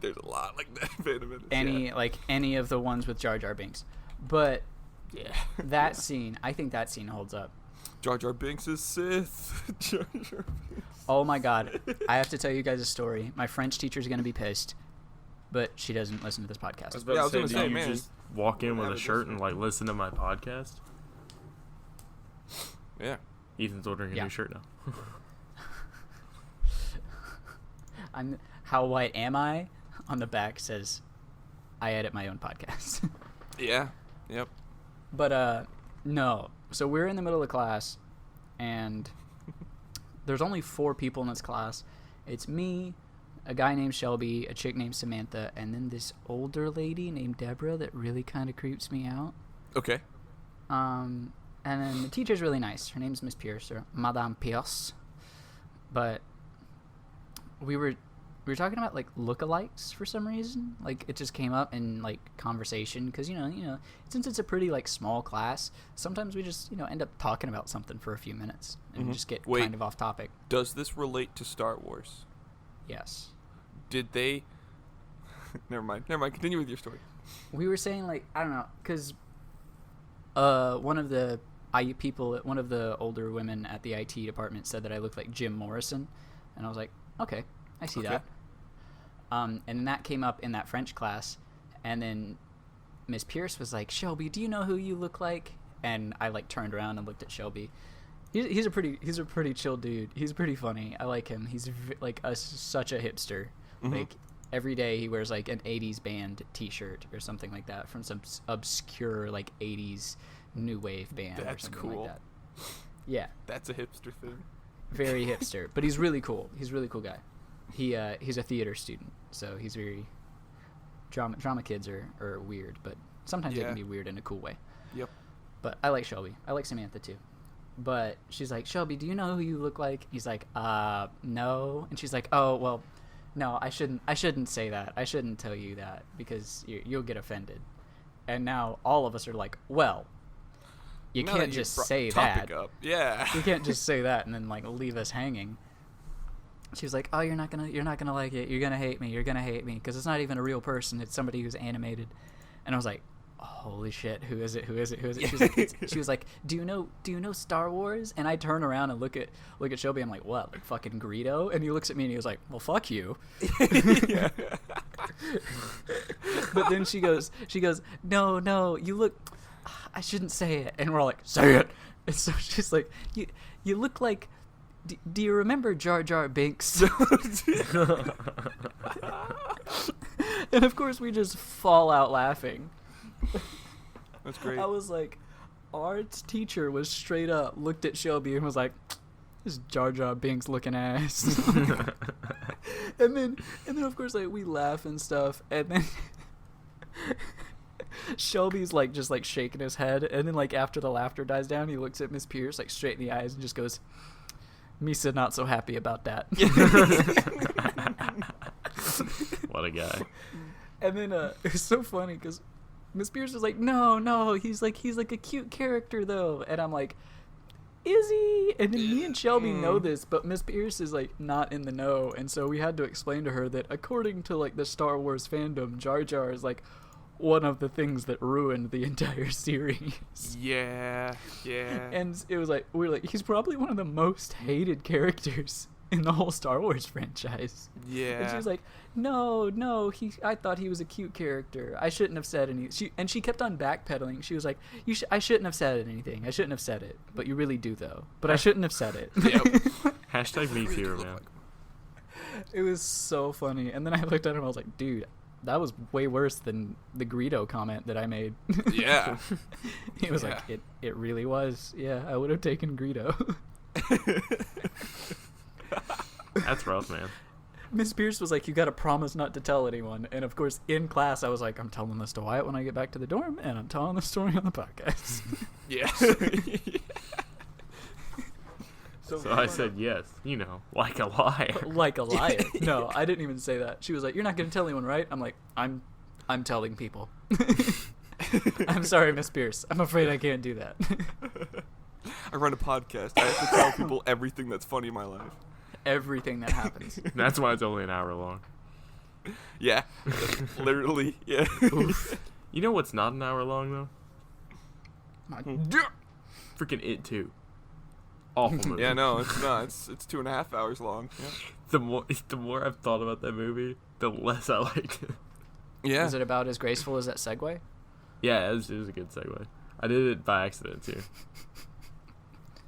there's a lot like that. Phantom Menace, any of the ones with Jar Jar Binks, but Yeah. that scene, I think that scene holds up. Jar Jar Binks is Sith. Jar Jar Binks. Oh my god, I have to tell you guys a story. My French teacher's gonna be pissed, but she doesn't listen to this I podcast. was about Yeah, I to was say, gonna do say, you man, just walk in with a avid shirt and listener. like listen to my podcast? Yeah. Ethan's ordering a Yeah. new shirt now. How white am I? On the back says, I edit my own podcast. Yeah. Yep. But no. So we're in the middle of class, and there's only 4 people in this class. It's me, a guy named Shelby, a chick named Samantha, and then this older lady named Deborah that really kind of creeps me out. Okay. And then the teacher's really nice. Her name's Miss Pierce, or Madame Pierce. But we were talking about like lookalikes for some reason. Like it just came up in like conversation because you know since it's a pretty like small class, sometimes we just end up talking about something for a few minutes and Mhm. just get Wait. kind of off topic. Does this relate to Star Wars? Yes. Did they Never mind. Continue with your story. We were saying, like, I don't know, because one of the older women at the IT department said that I looked like Jim Morrison, and I was like, okay, I see that. And then that came up in that French class, and then Miss Pierce was like, Shelby, do you know who you look like? And I like turned around and looked at Shelby. He's a pretty chill dude. He's pretty funny. I like him. He's like such a hipster. Mm-hmm. Like every day he wears like an 80s band t-shirt or something like that from some obscure like 80s new wave band. That's or something cool. Like that. Yeah. That's a hipster thing. Very hipster, but he's really cool. He's a really cool guy. He's a theater student, so he's very drama kids are weird, but sometimes they can be weird in a cool way. Yep. But I like Shelby. I like Samantha too. But she's like, Shelby, do you know who you look like? He's like, no. And she's like, oh, well, no, I shouldn't say that. I shouldn't tell you that because you'll get offended. And now all of us are like, well, you can't just say that. Up. Yeah. You can't just say that and then like leave us hanging. She was like, oh, you're not gonna like it. You're gonna hate me because it's not even a real person. It's somebody who's animated. And I was like, holy shit, who is it? She was like, do you know Star Wars? And I turn around and look at Shelby. I'm like, what? Like fucking Greedo? And he looks at me and he was like, well, fuck you. But then she goes, no, you look. I shouldn't say it. And we're all like, say it. And so she's like, you look like. Do you remember Jar Jar Binks? And of course we just fall out laughing. That's great. I was like, our teacher was straight up looked at Shelby and was like, this Jar Jar Binks looking ass. and then of course like we laugh and stuff, and then Shelby's like just like shaking his head, and then like after the laughter dies down, he looks at Miss Pierce like straight in the eyes and just goes, Misa not so happy about that. What a guy. And then it was so funny because Miss Pierce was like, no, he's like a cute character though. And I'm like, is he? And then me and Shelby know this, but Miss Pierce is like not in the know, and so we had to explain to her that according to like the Star Wars fandom, Jar Jar is like one of the things that ruined the entire series. Yeah. And it was like, we were like, he's probably one of the most hated characters in the whole Star Wars franchise. Yeah. And she was like, no, I thought he was a cute character. I shouldn't have said anything. And she kept on backpedaling. She was like, I shouldn't have said anything. I shouldn't have said it. But you really do, though. But I shouldn't have said it. Yep. Hashtag me too, man. It was so funny. And then I looked at him and I was like, dude, that was way worse than the Greedo comment that I made. Yeah. He was like, it really was. Yeah, I would have taken Greedo. That's rough, man. Miss Pierce was like, you gotta promise not to tell anyone. And of course, in class, I was like, I'm telling this to Wyatt when I get back to the dorm, and I'm telling the story on the podcast. Yeah. So I said yes, like a liar. Like a liar. No, I didn't even say that. She was like, you're not gonna tell anyone, right? I'm like, I'm telling people. I'm sorry, Miss Pierce. I'm afraid I can't do that. I run a podcast. I have to tell people everything that's funny in my life. Everything that happens. That's why it's only an hour long. Yeah. Literally, yeah. You know what's not an hour long, though? Freaking It 2. Awful movie. Yeah, no, it's not. It's 2.5 hours long. Yeah. The more I've thought about that movie, the less I liked it. Yeah. Is it about as graceful as that segue? Yeah, it was a good segue. I did it by accident, too.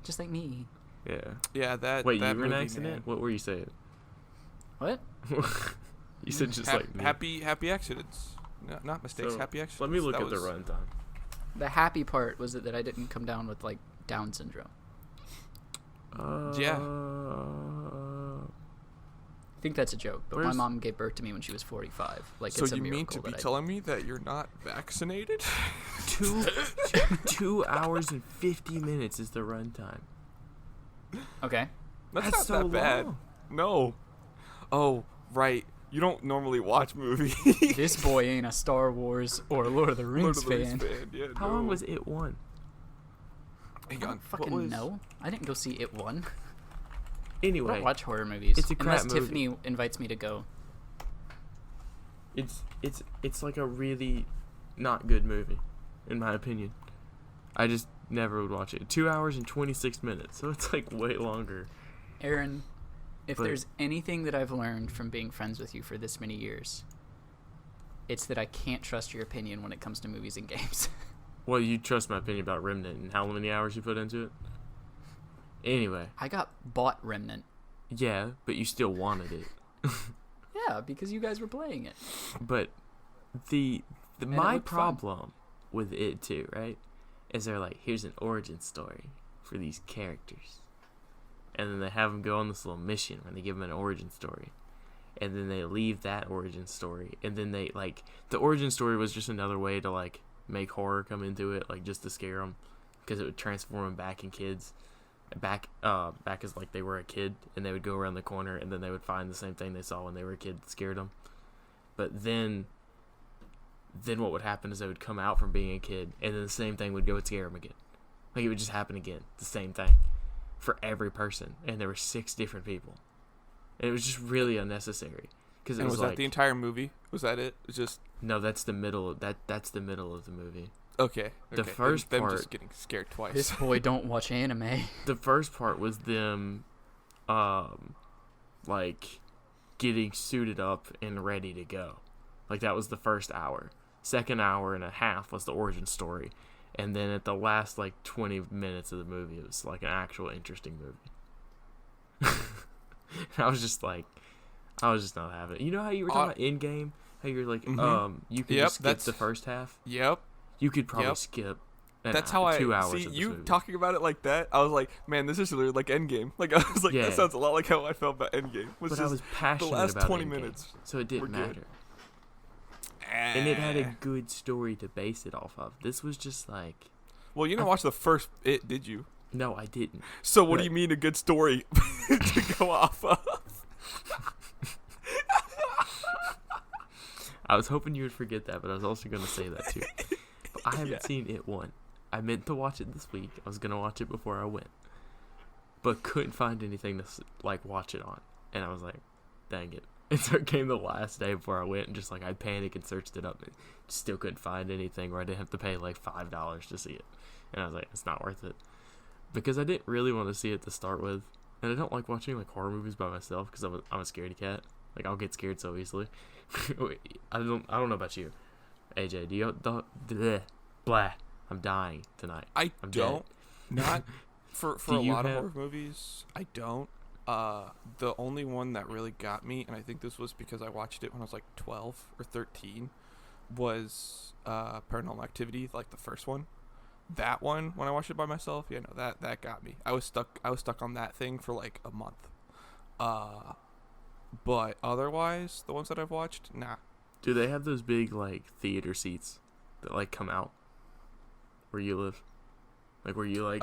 Just like me. Yeah. Yeah, that. Wait, that you were an movie, accident? man. What were you saying? What? You said just like me. Happy accidents. No, not mistakes. So, happy accidents. Let me look That at the was- runtime. The happy part was that I didn't come down with like Down syndrome. Yeah. I think that's a joke, but my Where's- mom gave birth to me when she was 45. Like, So it's a you mean miracle to be that I- telling me that you're not vaccinated? 2 hours and 50 minutes is the runtime. Okay. That's That's not so that bad. long. No. Oh, right. You don't normally watch movies. This boy ain't a Star Wars or Lord of the Rings Lord of the Rings fan. Yeah, How long was It 1? Hang I on. don't fucking know. I didn't go see It 1. I Anyway, don't watch horror movies. it's a crap unless movie. Tiffany invites me to go. It's like a really not good movie, in my opinion. I just never would watch it. 2 hours and 26 minutes, so it's like way longer. Aaron, if But- there's anything that I've learned from being friends with you for this many years, it's that I can't trust your opinion when it comes to movies and games. Well, you trust my opinion about Remnant and how many hours you put into it? Anyway, I got bought Remnant. yeah, but you still wanted it. Yeah, because you guys were playing it. But the it my looked fun. problem with it too, right, is they're like, here's an origin story for these characters, and then they have them go on this little mission where they give them an origin story, and then they leave that origin story, and then they like the origin story was just another way to like make horror come into it, like just to scare them, because it would transform them back in kids. Back as like they were a kid, and they would go around the corner, and then they would find the same thing they saw when they were a kid that scared them. But then what would happen is they would come out from being a kid, and then the same thing would go and scare them again. Like it would just happen again, the same thing, for every person, and there were 6 different people, and it was just really unnecessary. Because it And was was like, that the entire movie? Was that it? It's just no, that's the middle of that's the middle of the movie. okay. The okay. first them part- just getting scared twice. This boy don't watch anime. The first part was them, like, getting suited up and ready to go. Like, that was the first hour. Second hour and a half was the origin story. And then at the last, like, 20 minutes of the movie, it was, like, an actual interesting movie. I was just not having it. You know how you were talking about Endgame? How you were like, you could Yep, just skip that's- the first half? Yep. You could probably Yep. skip That's how I 2 hours see of this you movie. talking about it like that. I was like, man, this is really like Endgame. Like I was like, Yeah. that sounds a lot like how I felt about Endgame. But just I was passionate the last about 20 Endgame, minutes. so it were didn't good. matter. And it had a good story to base it off of. This was just like, Well, you didn't watch the first It, did you? no, I didn't. So what do But- you mean a good story to go off of? I was hoping you would forget that, but I was also going to say that too. But I haven't Yeah. seen It 1. I meant to watch it this week. I was going to watch it before I went. But couldn't find anything to like watch it on. And I was like, dang it. And so it came the last day before I went, and just like I panicked and searched it up and still couldn't find anything where I didn't have to pay like $5 to see it. And I was like, it's not worth it. Because I didn't really want to see it to start with. And I don't like watching like horror movies by myself because I'm a scaredy cat. Like I'll get scared so easily. I don't know about you, AJ. Do you blah? I'm dying tonight. I I'm don't. Not for Do a you lot of have- horror movies. I don't. The only one that really got me, and I think this was because I watched it when I was like 12 or 13, was Paranormal Activity, like the first one. That one, when I watched it by myself, yeah, no, that got me. I was stuck on that thing for like a month. But otherwise, the ones that I've watched, nah. Do they have those big like theater seats that like come out where you live? Like where you like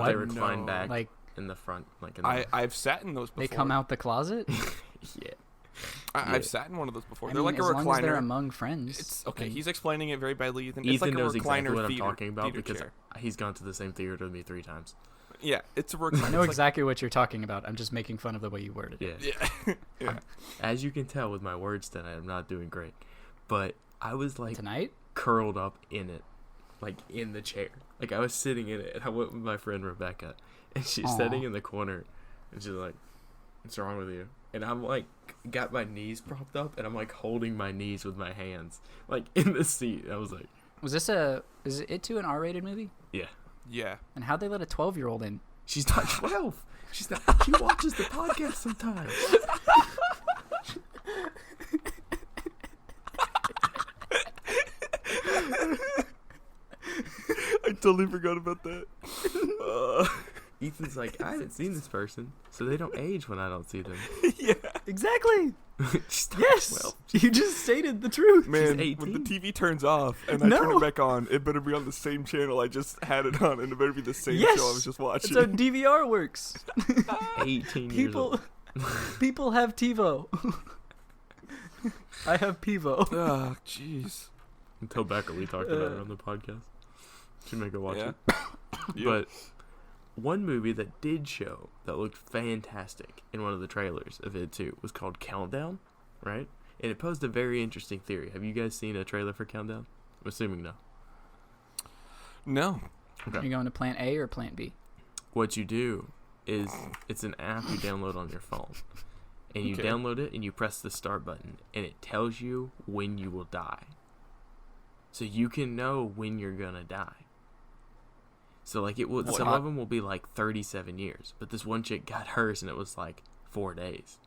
they recline no. back Like in the front, like in the I've sat in those before. they come out the closet. yeah. I've sat in one of those before. I They're mean, like a as long as they're recliner. among friends. It's okay. then- He's explaining it very badly, Ethan. Ethan It's like a knows recliner exactly what I'm theater- talking about theater because chair. he's gone to the same theater with me 3 times. Yeah, it's a recliner. I know It's exactly what you're talking about. I'm just making fun of the way you worded it. Yeah. Like, yeah. As you can tell with my words tonight, I'm not doing great. But I was like Tonight? curled up in it, like in the chair. Like I was sitting in it, and I went with my friend Rebecca, and she's Aw. sitting in the corner, and she's like, "What's wrong with you?" And I'm like, got my knees propped up, and I'm like holding my knees with my hands, like in the seat. I was like, Was this is it to an R-rated movie? "Yeah, Yeah. And how'd they let a 12-year-old in? she's not 12. She's not. She watches the podcast sometimes." I totally forgot about that. Ethan's like, "I haven't seen this person, so they don't age when I don't see them." Yeah. Exactly. She's not Yes. 12. You just stated the truth. Man, 18. when the TV turns off and I turn No. it back on, it better be on the same channel I just had it on, and it better be the same Yes. show I was just watching. That's how DVR works. 18 years People old. people have TiVo. I have Pivo. Oh, jeez. Until Becca, we talked about it on the podcast. Should make her watch Yeah. it. Yeah. But one movie that did show that looked fantastic in one of the trailers of it too was called Countdown, right? and it posed a very interesting theory. Have you guys seen a trailer for Countdown? I'm assuming no. No. Okay. Are you going to Plant A or Plant B? What you do is it's an app you download on your phone, and you Okay. download it and you press the start button, and it tells you when you will die. So you can know when you're gonna die. So like it will, some of them will be like 37 years, but this one chick got hers and it was like 4 days.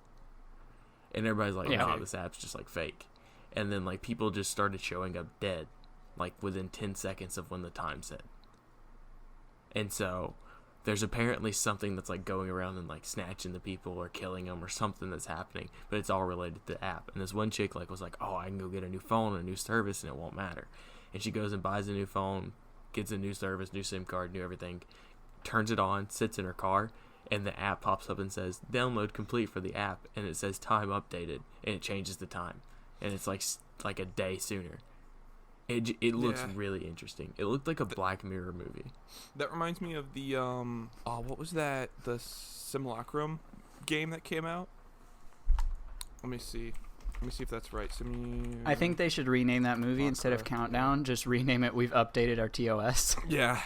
And everybody's like, Yeah. "No, this app's just like fake." And then like people just started showing up dead, like within 10 seconds of when the time said. And so there's apparently something that's like going around and like snatching the people or killing them or something that's happening, but it's all related to the app. And this one chick like was like, "Oh, I can go get a new phone, a new service, and it won't matter." And she goes and buys a new phone, gets a new service, new SIM card, new everything, turns it on, sits in her car, and the app pops up and says, "Download complete for the app," and it says time updated, and it changes the time, and it's like a day sooner. It looks Yeah. really interesting. It looked like a Black Mirror movie. That reminds me of the what was that? The Simulacrum game that came out. Let me see if that's right. I think they should rename that movie instead of Simulacra. Countdown. Just rename it We've Updated Our TOS. Yeah.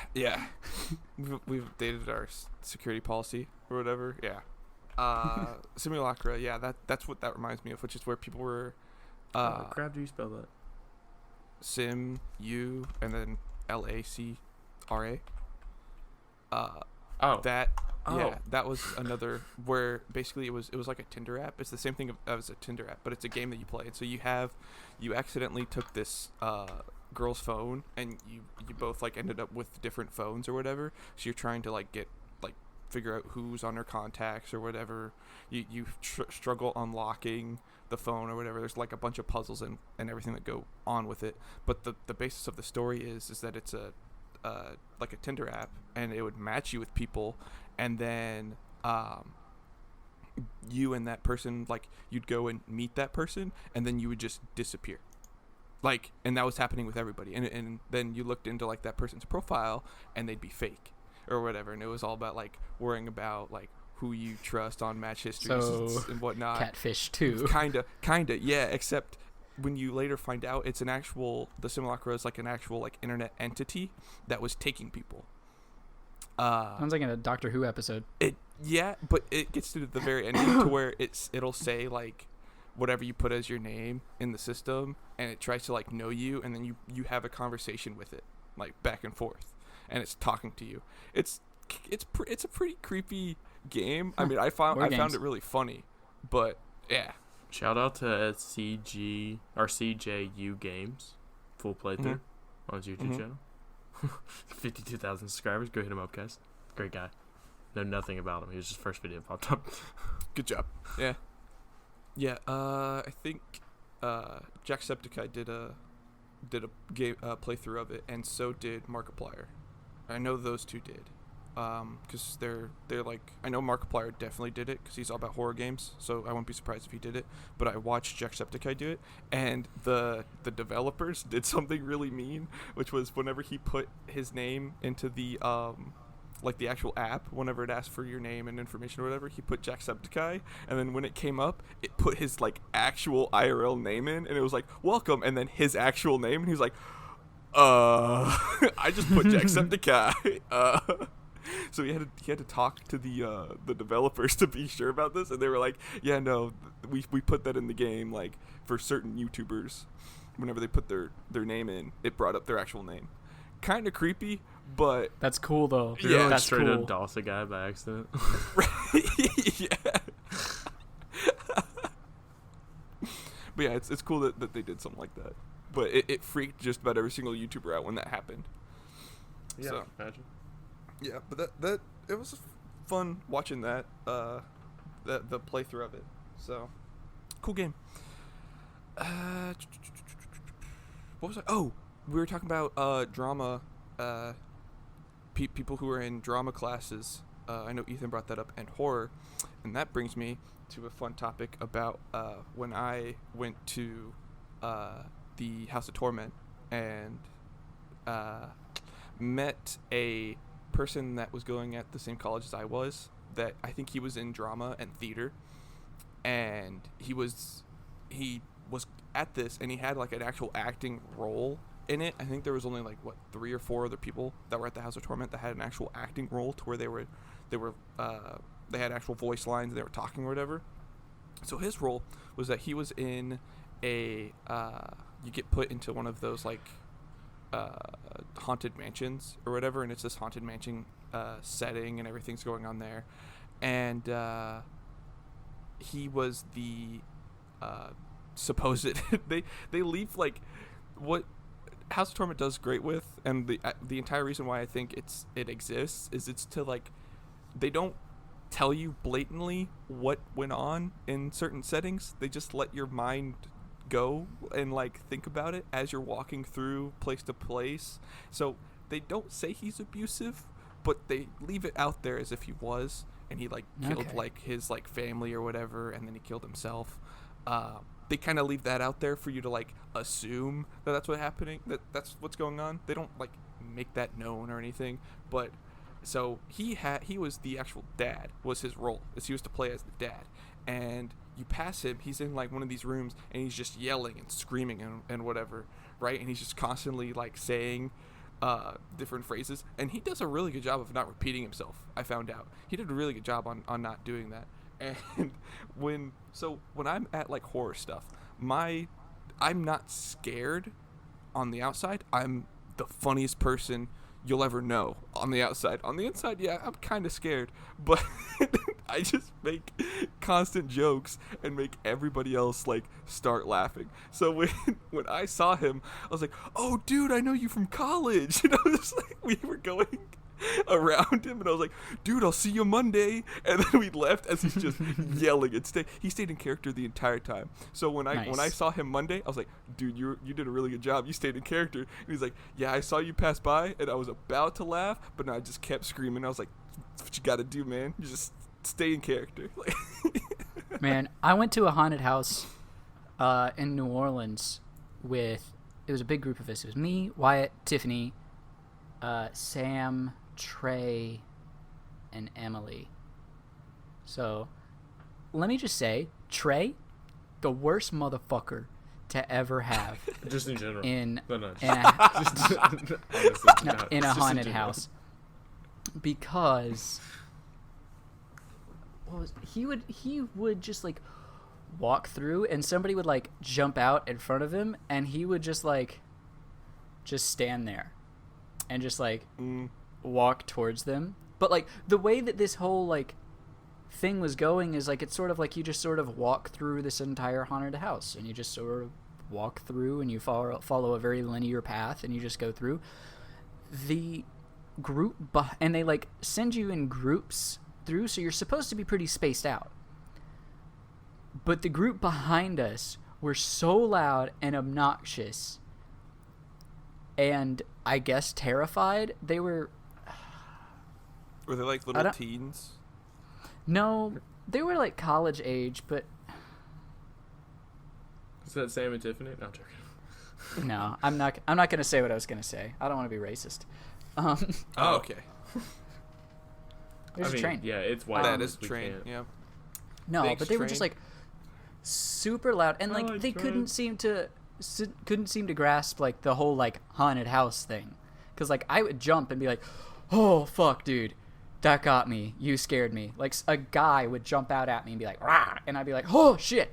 we've updated our security policy or whatever. Yeah. Simulacra. Yeah, that's what that reminds me of, which is where people were How crap do you spell that? Sim U and then LACRA. Oh. That was another where basically it was like a Tinder app. It's the same thing as a Tinder app, but it's a game that you play. And so you accidentally took this girl's phone and you both like ended up with different phones or whatever. So you're trying to like figure out who's on her contacts or whatever. You struggle unlocking the phone or whatever. There's like a bunch of puzzles and everything that go on with it. But the basis of the story is that it's like a Tinder app, and it would match you with people, and then you and that person, like, you'd go and meet that person, and then you would just disappear. Like, and that was happening with everybody. And then you looked into like that person's profile, and they'd be fake or whatever. And it was all about like worrying about like who you trust on match histories and whatnot. Catfish too. Kinda, yeah. Except when you later find out the Simulacra is like an actual like internet entity that was taking people. Sounds like in a Doctor Who episode. But it gets to the very ending to where it'll say like whatever you put as your name in the system, and it tries to like know you, and then you have a conversation with it, like back and forth, and it's talking to you. It's a pretty creepy game. I mean, I found it really funny, but yeah. Shout out to CG or CJU Games, full playthrough on his YouTube channel. 52,000 subscribers. Go hit him up, guys. Great guy. Know nothing about him. He was his first video popped up. Good job. Yeah. I think Jacksepticeye did a game playthrough of it, and so did Markiplier. I know those two did. Because they're like, I know Markiplier definitely did it because he's all about horror games, so I wouldn't be surprised if he did it. But I watched Jacksepticeye do it, and the developers did something really mean, which was whenever he put his name into the like the actual app, whenever it asked for your name and information or whatever, he put Jacksepticeye, and then when it came up, it put his like actual IRL name in, and it was like welcome, and then his actual name, and he was like, I just put Jacksepticeye. So he had to talk to the developers to be sure about this, and they were like, "Yeah, no, we put that in the game, like for certain YouTubers, whenever they put their name in, it brought up their actual name." Kind of creepy, but That's cool though. Yeah, that's straight cool. up DOS a guy by accident. yeah. But yeah, it's cool that they did something like that. But it freaked just about every single YouTuber out when that happened. Yeah, So. imagine. Yeah, but that it was fun watching that the playthrough of it. So cool game. What was I? Oh, we were talking about drama. People who are in drama classes. I know Ethan brought that up, and horror, and that brings me to a fun topic about when I went to the House of Torment and met a person that was going at the same college as I was, that I think he was in drama and theater, and he was at this, and he had like an actual acting role in it. I think there was only like 3 or 4 other people that were at the House of Torment that had an actual acting role to where they had actual voice lines and they were talking or whatever. So his role was that he was in a you get put into one of those like haunted mansions or whatever, and it's this haunted mansion setting and everything's going on there, and he was the supposed they leave like what House of Torment does great with, and the entire reason why I think it exists is it's to like, they don't tell you blatantly what went on in certain settings. They just let your mind go and like think about it as you're walking through place to place. So they don't say he's abusive, but they leave it out there as if he was, and he like killed like his like family or whatever, and then he killed himself. They kind of leave that out there for you to like assume that that's what's happening, that's what's going on. They don't like make that known or anything. But so he was the actual dad, was his role, is he was to play as the dad. And you pass him, he's in like one of these rooms and he's just yelling and screaming and whatever, right? And he's just constantly like saying different phrases, and he does a really good job of not repeating himself. I found out he did a really good job on not doing that. And when I'm at like horror stuff, I'm not scared on the outside. I'm the funniest person you'll ever know on the outside. On the inside, yeah, I'm kind of scared, but I just make constant jokes and make everybody else like start laughing. So when I saw him, I was like, "Oh, dude, I know you from college." And I was like, we were going around him, and I was like, "Dude, I'll see you Monday." And then we left as he's just yelling and he stayed in character the entire time. So when I saw him Monday, I was like, "Dude, you did a really good job. You stayed in character." And he's like, "Yeah, I saw you pass by and I was about to laugh, but no, I just kept screaming." I was like, "That's what you got to do, man. You just stay in character." Man, I went to a haunted house in New Orleans it was a big group of us. It was me, Wyatt, Tiffany, Sam, Trey, and Emily. So let me just say, Trey, the worst motherfucker to ever have just in general in no. in a haunted house, because he would just like walk through and somebody would like jump out in front of him and he would just stand there and just like walk towards them. But like the way that this whole like thing was going is like, it's sort of like you just sort of walk through this entire haunted house and you just sort of walk through and you follow a very linear path and you just go through the group and they like send you in groups through, so you're supposed to be pretty spaced out. But the group behind us were so loud and obnoxious and I guess terrified. They were they like little teens? No, they were like college age, but is that Sam and Tiffany? No, I'm joking. No, I'm not going to say what I was going to say. I don't want to be racist. Okay. There's a train. Yeah, it's white. That is a train. Yeah. No, Thanks, but they were train. just like super loud, and like they couldn't seem to grasp like the whole like haunted house thing, because like I would jump and be like, "Oh fuck, dude, that got me. You scared me." Like a guy would jump out at me and be like, "Rah!" And I'd be like, "Oh shit,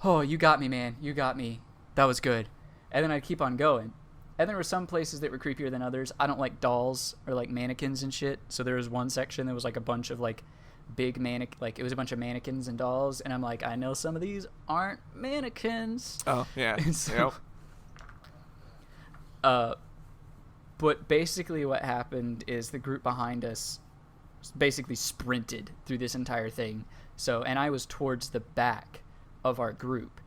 oh you got me, man, you got me. That was good." And then I'd keep on going. And there were some places that were creepier than others. I don't like dolls or like mannequins and shit. So there was one section that was like a bunch of like big it was a bunch of mannequins and dolls, and I'm like, I know some of these aren't mannequins. Oh yeah. So, yep. But basically what happened is the group behind us basically sprinted through this entire thing. So, and I was towards the back of our group.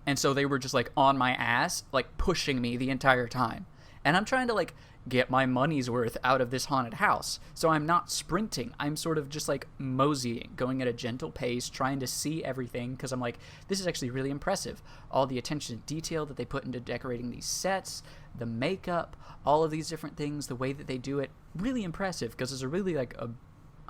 And so they were just like on my ass, like pushing me the entire time. And I'm trying to like get my money's worth out of this haunted house. So I'm not sprinting. I'm sort of just like moseying, going at a gentle pace, trying to see everything, because I'm like, this is actually really impressive. All the attention to detail that they put into decorating these sets, the makeup, all of these different things, the way that they do it, really impressive, because it's a really like a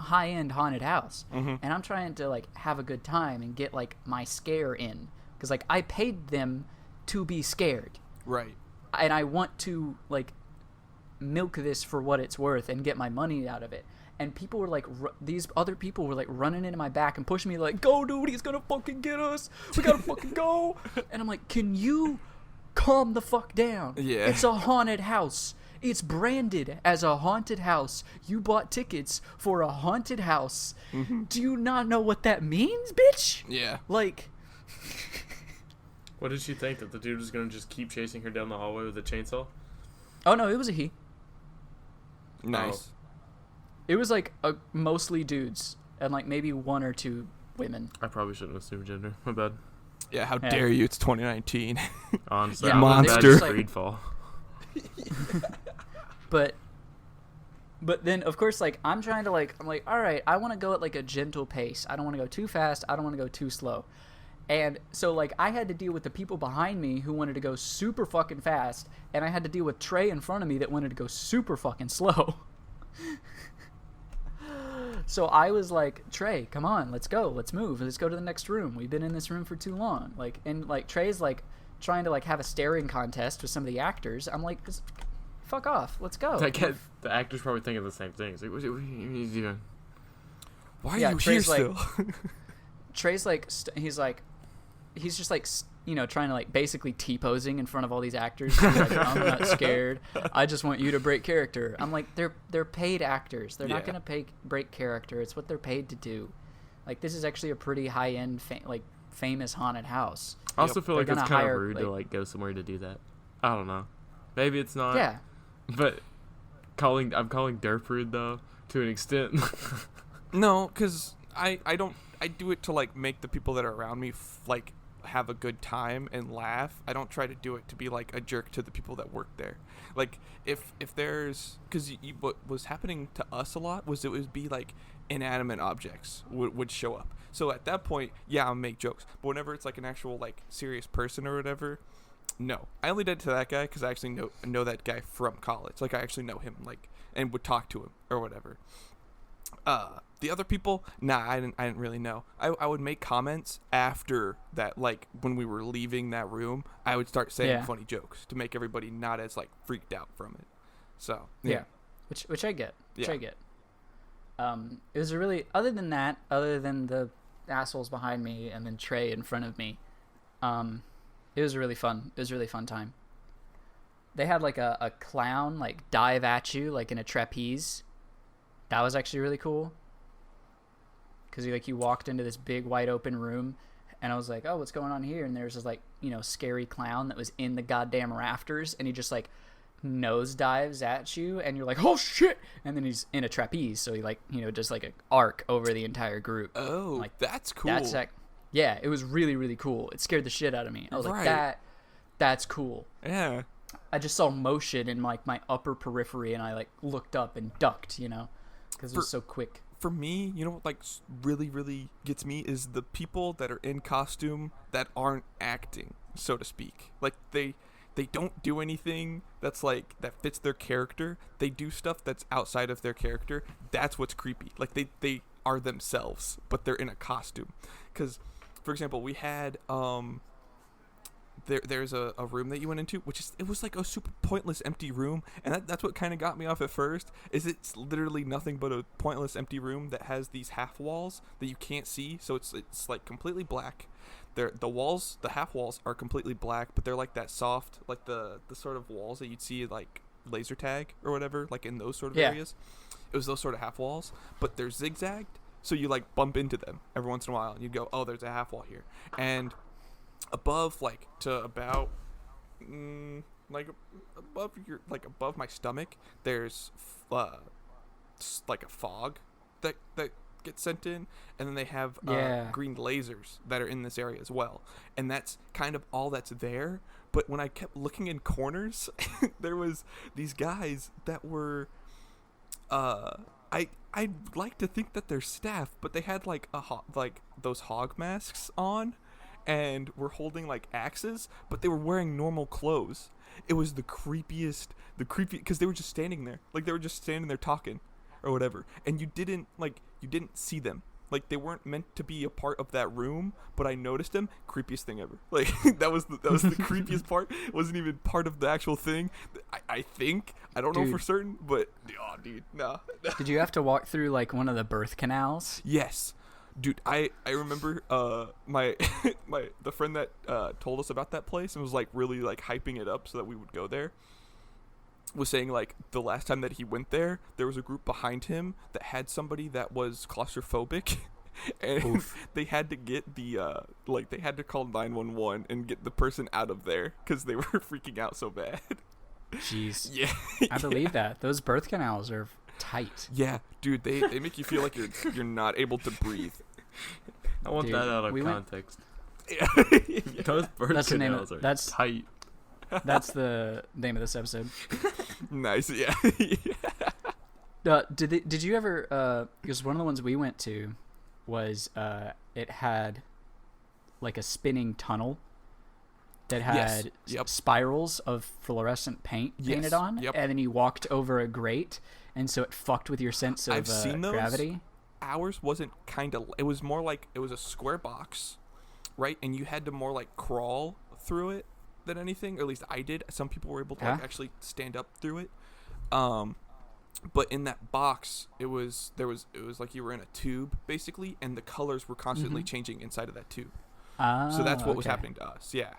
high-end haunted house. Mm-hmm. And I'm trying to like have a good time and get like my scare in because like I paid them to be scared, Right. and I want to like milk this for what it's worth and get my money out of it. And people were like, these other people were like running into my back and pushing me like, go dude, he's gonna fucking get us, we gotta fucking go. And I'm like, can you calm the fuck down? Yeah. It's a haunted house. It's branded as a haunted house. You bought tickets for a haunted house. Do you not know what that means, bitch? Yeah. Like, What did she think, that the dude was gonna just keep chasing her down the hallway with a chainsaw? oh no, it was a he. Nice. It was like mostly dudes and like maybe one or two women. I probably shouldn't assume gender. My bad. Yeah, how Yeah. dare you? It's 2019. Honestly, Yeah, I'm a bad monster. breed fall. But then of course like I'm like, all right, I want to go at like a gentle pace. I don't want to go too fast. I don't want to go too slow. And so like I had to deal with the people behind me who wanted to go super fucking fast, and I had to deal with Trey in front of me that wanted to go super fucking slow. So I was like, Trey, come on, let's go, let's move, let's go to the next room. We've been in this room for too long. Like, and like Trey's like trying to like have a staring contest with some of the actors. I'm like, just fuck off, let's go. The actor's probably thinking the same thing. It's like, what are you doing? Why are Yeah, you Trey's here like- still? Trey's like, he's just like, trying to like basically T-posing in front of all these actors. To be like, I'm not scared. I just want you to break character. I'm like, they're paid actors. They're not Yeah. gonna break character. It's what they're paid to do. Like, this is actually a pretty high end, famous haunted house. I also feel They're like it's gonna kind hire, of rude to like go somewhere to do that. I don't know. Maybe it's not. Yeah. But I'm calling derp rude though, to an extent. No, because I do it to like make the people that are around me like have a good time and laugh. I don't try to do it to be like a jerk to the people that work there. Like if there's, because what was happening to us a lot was it would be like inanimate objects would show up. So at that point, yeah, I'll make jokes. But whenever it's like an actual like serious person or whatever, no. I only did it to that guy because I actually know that guy from college. Like I actually know him, like, and would talk to him or whatever. The other people, nah, I didn't really know. I would make comments after that, like when we were leaving that room. I would start saying Yeah. funny jokes to make everybody not as like freaked out from it. So Yeah. Which I get. Yeah. It was a really, other than the assholes behind me and then Trey in front of me, it was really fun. It was a really fun time. They had like a clown like dive at you like in a trapeze. That was actually really cool. Because you walked into this big wide open room, and I was like, oh, what's going on here? And there's this like, scary clown that was in the goddamn rafters, and he just like nose dives at you, and you're like, oh shit! And then he's in a trapeze, so he like, just like an arc over the entire group. Oh, Like, that's cool. That's like, yeah, it was really, really cool. It scared the shit out of me. I was Right. like, that's cool. Yeah. I just saw motion in like my upper periphery, and I like looked up and ducked, because it was so quick. For me, you know what like really, really gets me is the people that are in costume that aren't acting, so to speak. Like they don't do anything that's like that fits their character. They do stuff that's outside of their character. That's what's creepy. Like they are themselves, but they're in a costume. Because, for example, we had there's a room that you went into, it was like a super pointless empty room, and that's what kind of got me off at first. Is it's literally nothing but a pointless empty room that has these half walls that you can't see, so it's like completely black. The half walls are completely black, but they're like that soft, like the sort of walls that you'd see like laser tag or whatever, like in those sort of areas. It was those sort of half walls, but they're zigzagged, so you like bump into them every once in a while, and you go, oh, there's a half wall here. And above, like to about like above my stomach, there's like a fog that gets sent in, and then they have green lasers that are in this area as well, and that's kind of all that's there. But when I kept looking in corners, there was these guys that were I'd like to think that they're staff, but they had like like those hog masks on, and were holding like axes, but they were wearing normal clothes. It was the creepiest, because they were just standing there, like they were just standing there talking or whatever, and you didn't see them. Like, they weren't meant to be a part of that room, but I noticed them. Creepiest thing ever. Like, that was the creepiest part. It wasn't even part of the actual thing. I think. I don't know Dude. for certain, but oh, dude, nah. Did you have to walk through like one of the birth canals? Yes. Dude, I remember my the friend that told us about that place and was like really like hyping it up so that we would go there, was saying like the last time that he went there was a group behind him that had somebody that was claustrophobic and they had to get the they had to call 911 and get the person out of there because they were freaking out so bad. Jeez. Yeah. I believe that. Those birth canals are tight. Yeah, dude, they make you feel like you're not able to breathe. I want Dude, that out of we went- context. Yeah. Those birth That's the name canals of- are that's- tight. That's the name of this episode. Nice. Yeah. Did you ever? Because one of the ones we went to was it had like a spinning tunnel that Yes. had Yep. spirals of fluorescent paint painted Yes. on, Yep. and then you walked over a grate, and so it fucked with your sense of I've seen those. gravity. Ours wasn't it was more like it was a square box, right? And you had to more like crawl through it than anything, or at least I did. Some people were able to like Yeah. actually stand up through it. But in that box, it was like you were in a tube basically, and the colors were constantly changing inside of that tube. So that's what was okay. happening to us. Yeah.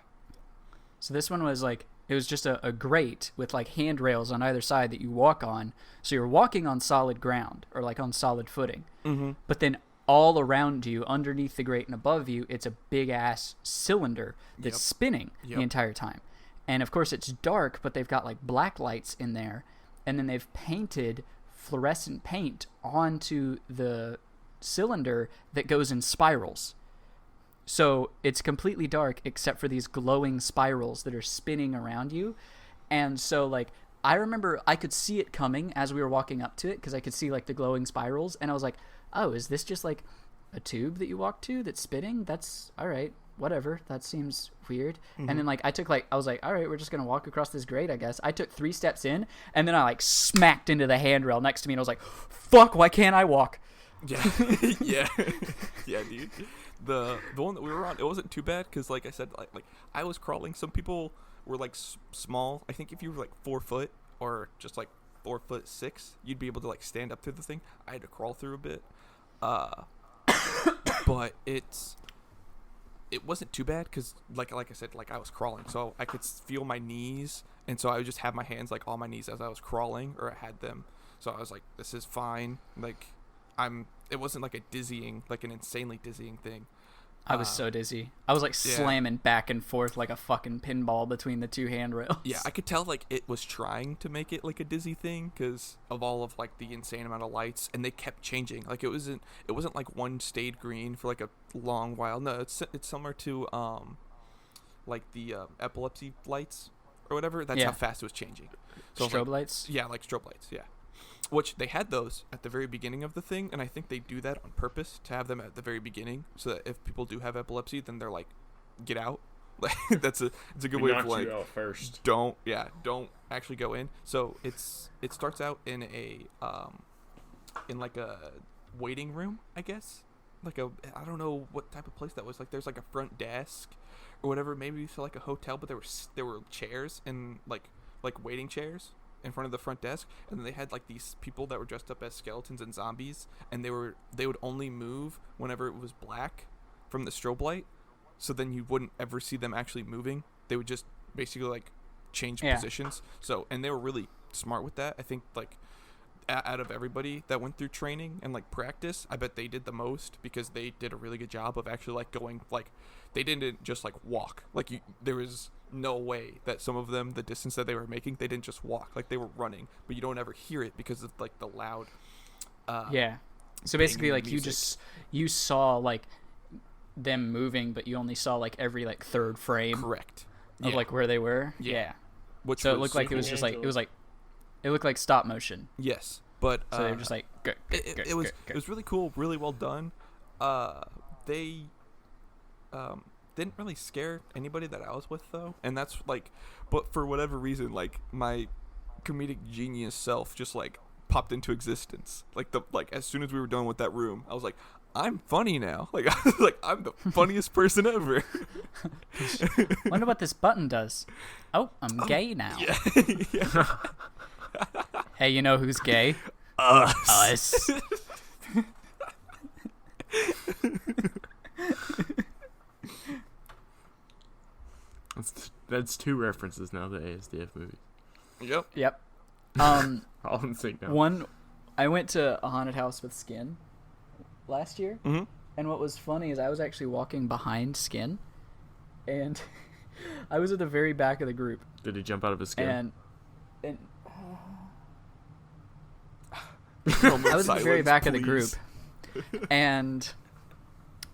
So this one was like, it was just a grate with like handrails on either side that you walk on. So you're walking on solid ground or like on solid footing. Mm-hmm. But then all around you, underneath the grate and above you, it's a big ass cylinder that's Yep. spinning Yep. the entire time. And of course it's dark, but they've got like black lights in there. And then they've painted fluorescent paint onto the cylinder that goes in spirals. So it's completely dark except for these glowing spirals that are spinning around you. And so like I remember I could see it coming as we were walking up to it because I could see like the glowing spirals, and I was like, oh, is this just like a tube that you walk to that's spinning? That's all right, whatever, that seems weird. And then like I was like, all right, we're just gonna walk across this grate, I guess. I took 3 steps in, and then I like smacked into the handrail next to me, and I was like, fuck, why can't I walk? Yeah. Yeah. Yeah, dude. The one that we were on, it wasn't too bad because, like I said, like I was crawling. Some people were like small. I think if you were like 4 foot or just like 4'6", you'd be able to like stand up through the thing. I had to crawl through a bit, but it wasn't too bad because, like I said, like I was crawling, so I could feel my knees, and so I would just have my hands like on my knees as I was crawling, or I had them. So I was like, this is fine. Like it wasn't like an insanely dizzying thing. I was so dizzy. I was like slamming back and forth like a fucking pinball between the 2 handrails. Yeah, I could tell like it was trying to make it like a dizzy thing because of all of like the insane amount of lights, and they kept changing. Like it wasn't like one stayed green for like a long while. No, it's similar to like the epilepsy lights or whatever. That's how fast it was changing. So Strobe lights? Yeah, like strobe lights. Yeah. Which they had those at the very beginning of the thing, and I think they do that on purpose to have them at the very beginning, so that if people do have epilepsy, then they're like, get out. Like it's a good way of like, you out first. don't actually go in. So it starts out in a in like a waiting room, I guess. Like I don't know what type of place that was. Like there's like a front desk or whatever, maybe for like a hotel, but there were chairs and like waiting chairs in front of the front desk, and then they had like these people that were dressed up as skeletons and zombies, and they would only move whenever it was black from the strobe light, so then you wouldn't ever see them actually moving. They would just basically like change positions. So, and they were really smart with that. I think like out of everybody that went through training and like practice, I bet they did the most because they did a really good job of actually like going, like they didn't just like walk. Like there was no way that some of them, the distance that they were making, they didn't just walk. Like they were running, but you don't ever hear it because of like the loud so basically like music. you saw like them moving, but you only saw like every like third frame Correct. of like where they were. Which So it was looked like it was just like it looked like stop motion. yes, but So they were just like it was really cool, really well done. They didn't really scare anybody that I was with though, and that's like, but for whatever reason, like my comedic genius self just like popped into existence. Like as soon as we were done with that room, I was like, I'm funny now. Like I was like, I'm the funniest person ever. Wonder what this button does. Oh, I'm gay now. Yeah. Yeah. Hey, you know who's gay? Us. That's 2 references now to ASDF movies. Yep. Yep. All in sync now. One, I went to a haunted house with Skin last year, Mm-hmm. and what was funny is I was actually walking behind Skin, and I was at the very back of the group, Did he jump out of his skin? and I I was at the very back of the group, and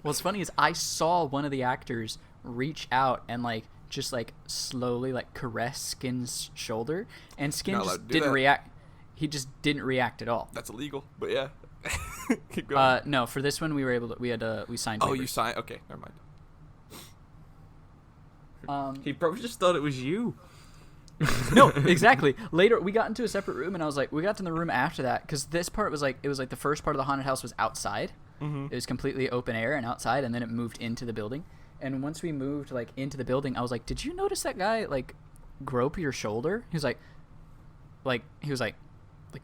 what's funny is I saw one of the actors reach out and like just like slowly like caress Skin's shoulder, and Skin Not allowed just to do didn't that. react. He just didn't react at all. That's illegal, but yeah. Keep going. No, for this one we were able to. We signed. Oh, Waivers. you signed? Okay, never mind. He probably just thought it was you. No, exactly. Later, we got into a separate room, and I was like, we got to the room after that because this part was like, it was like the first part of the haunted house was outside. Mm-hmm. It was completely open air and outside, and then it moved into the building. And once we moved like into the building, I was like, did you notice that guy like grope your shoulder? He was like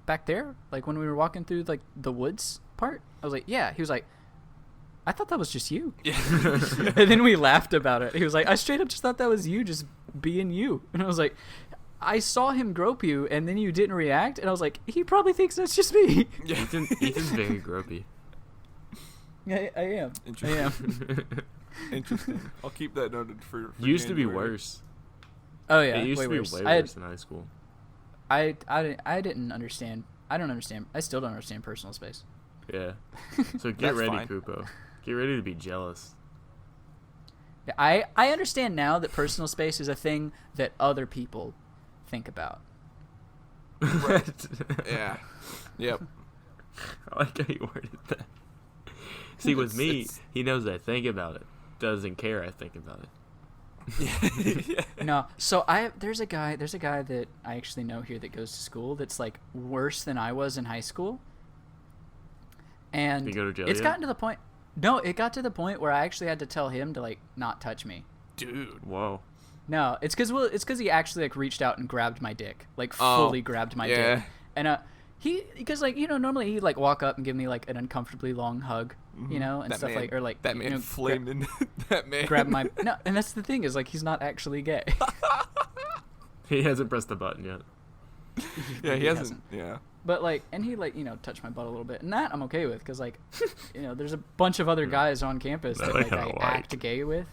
back there, like when we were walking through like the woods part. I was like, yeah. He was like, I thought that was just you. Yeah. And then we laughed about it. He was like, I straight up just thought that was you just being you. And I was like, I saw him grope you and then you didn't react. And I was like, he probably thinks that's just me. Yeah. Ethan's very gropey. I am. I am. Interesting. I'll keep that noted for Used to be January. worse. Oh yeah, It used way to be worse. way I, worse in high school. I didn't understand. I don't understand. I still don't understand personal space. Yeah. So get That's ready, fine. Kupo. Get ready to be jealous. Yeah, I understand now that personal space is a thing that other people think about. Yeah. Yep. I like how you worded that. See, with me, It's- he knows I think about it. Doesn't care I think about it. Yeah. No, so there's a guy that I actually know here that goes to school that's like worse than I was in high school. And Did he go to jail it's yet? gotten to the point. No, it got to the point where I actually had to tell him to like not touch me. Dude. Whoa. No, it's because he actually like reached out and grabbed my dick, like Oh, fully grabbed my yeah. dick, and because like normally he'd like walk up and give me like an uncomfortably long hug, and That stuff man- like or like that man flamed in that man. grab my no, and that's the thing is like he's not actually gay. He hasn't pressed the button yet. Yeah, he He hasn't. hasn't. Yeah. But like, and he like touched my butt a little bit, and that I'm okay with, because like, there's a bunch of other guys on campus that like I act gay with.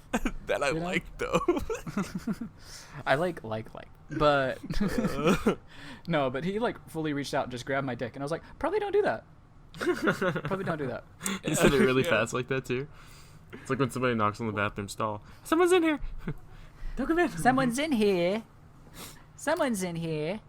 That I You know? like though. I like, but no, but he like fully reached out and just grabbed my dick, and I was like, probably don't do that. Probably don't do that. He said it really Yeah. fast like that too. It's like when somebody knocks on the bathroom stall. Someone's in here. Don't come in. Someone's in here. Someone's in here.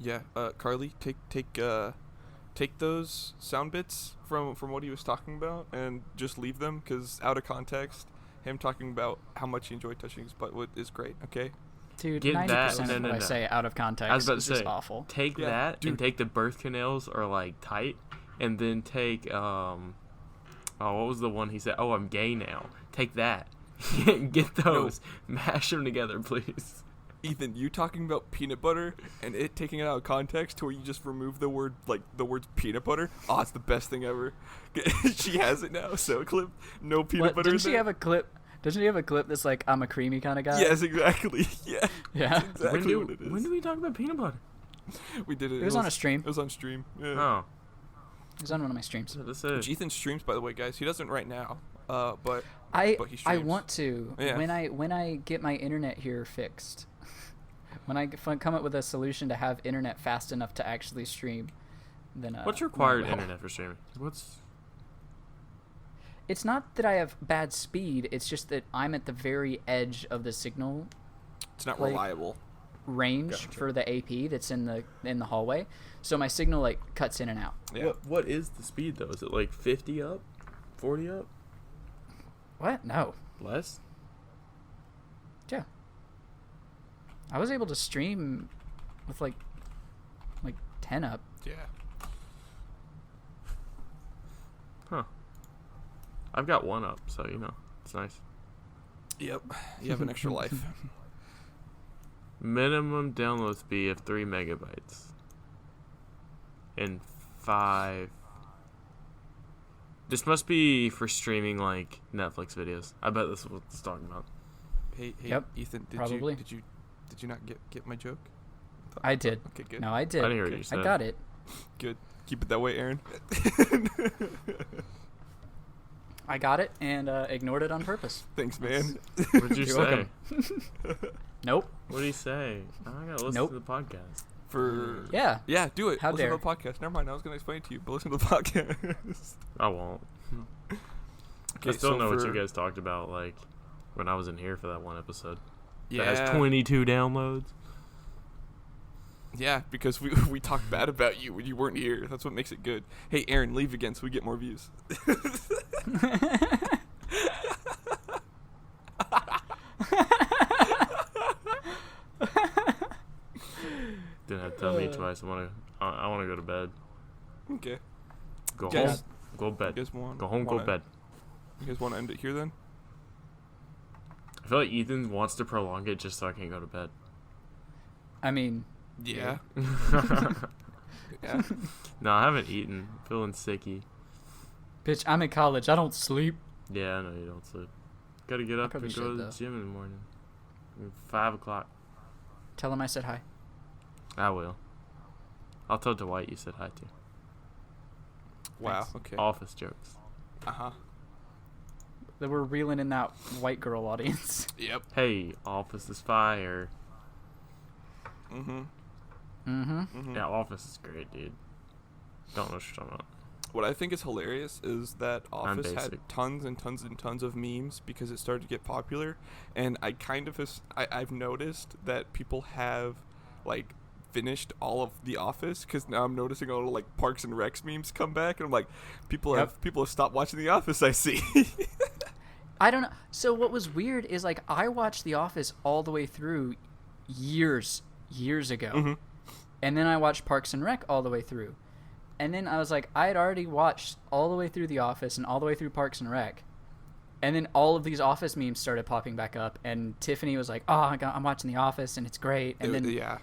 Yeah, Carly, take those sound bits from what he was talking about and just leave them, because out of context, him talking about how much he enjoyed touching his butt is great. Okay. Dude, Get 90% that- of no, what no, I no. say out of context I was about is to just say, awful. take Yeah, that dude. and take the birth canals are like tight, and then take oh, what was the one he said? Oh, I'm gay now. Take that. Get those. Mash them together, please. Ethan, you talking about peanut butter and it taking it out of context to where you just remove the word, like the words peanut butter. Oh, it's the best thing ever. She has it now. So clip, no peanut What, butter. didn't in she there. have a clip? Doesn't she have a clip that's like, I'm a creamy kind of guy? Yes, exactly. Yeah. Yeah. Exactly what it is. When do we talk about peanut butter? We did it. It was on a stream. It was on stream. Yeah. Oh, It was on one of my streams. that's Which it. Ethan streams, by the way, guys. He doesn't right now. But But I he streams. want to Yeah. when I get my internet here fixed. When I come up with a solution to have internet fast enough to actually stream, then What's I required will. internet for streaming? What's It's not that I have bad speed. It's just that I'm at the very edge of the signal it's not like- reliable. range Gotcha. for the AP that's in the hallway. So my signal like cuts in and out. Yeah. what is the speed though? Is it like 50 up, 40 up, What? No. less? Yeah. I was able to stream with like 10 up. Yeah. Huh. I've got one up, so it's nice. Yep. You have an extra life. Minimum download speed of 3 megabytes. And 5. This must be for streaming like Netflix videos. I bet this is what it's talking about. Hey, Yep, Ethan, probably. did you not get my joke? I did. Okay, good. No, I did. I didn't hear what you said. I got it. Good. Keep it that way, Aaron. I got it and ignored it on purpose. Thanks, man. What did you You're say? welcome. Nope. What did he say? I gotta listen Nope. to the podcast. Yeah. Yeah, do it. How listen dare. to the podcast. Never mind. I was gonna explain it to you, but listen to the podcast. I won't. Okay, I still so know what for- you guys talked about, like when I was in here for that one episode. Yeah. That has 22 downloads. Yeah, because we talked bad about you when you weren't here. That's what makes it good. Hey, Aaron, leave again so we get more views. Didn't have to tell me twice. I wanna go to bed. Okay. Go Guys- home. Go to bed. You guys want? Go home. Go to bed. You guys want to end it here then? I feel like Ethan wants to prolong it just so I can go to bed. I mean, Yeah. No, Yeah. I haven't eaten. Feeling sicky. bitch, I'm in college. I don't sleep. Yeah, I know you don't sleep. Gotta get up probably and go should, to the though. gym in the morning. 5 o'clock. Tell him I said hi. I will. I'll tell Dwight you said hi to. Wow. Thanks. Okay. Office jokes. Uh-huh. That we're reeling in that white girl audience. Yep. Hey, office is fire. Mm-hmm. Mm-hmm. Mm-hmm. Yeah, office is great, dude. Don't know what you're talking about. What I think is hilarious is that Office had basic. tons and tons and tons of memes because it started to get popular, and I kind of I've noticed that people have like finished all of The Office because now I'm noticing all the like Parks and Recs memes come back, and I'm like, people have stopped watching The Office. I see. I don't know. So what was weird is like I watched The Office all the way through years ago. Mhm. And then I watched Parks and Rec all the way through. And then I was like, I had already watched all the way through The Office and all the way through Parks and Rec. And then all of these Office memes started popping back up. And Tiffany was like, oh, I'm watching The Office and it's great. And then yeah.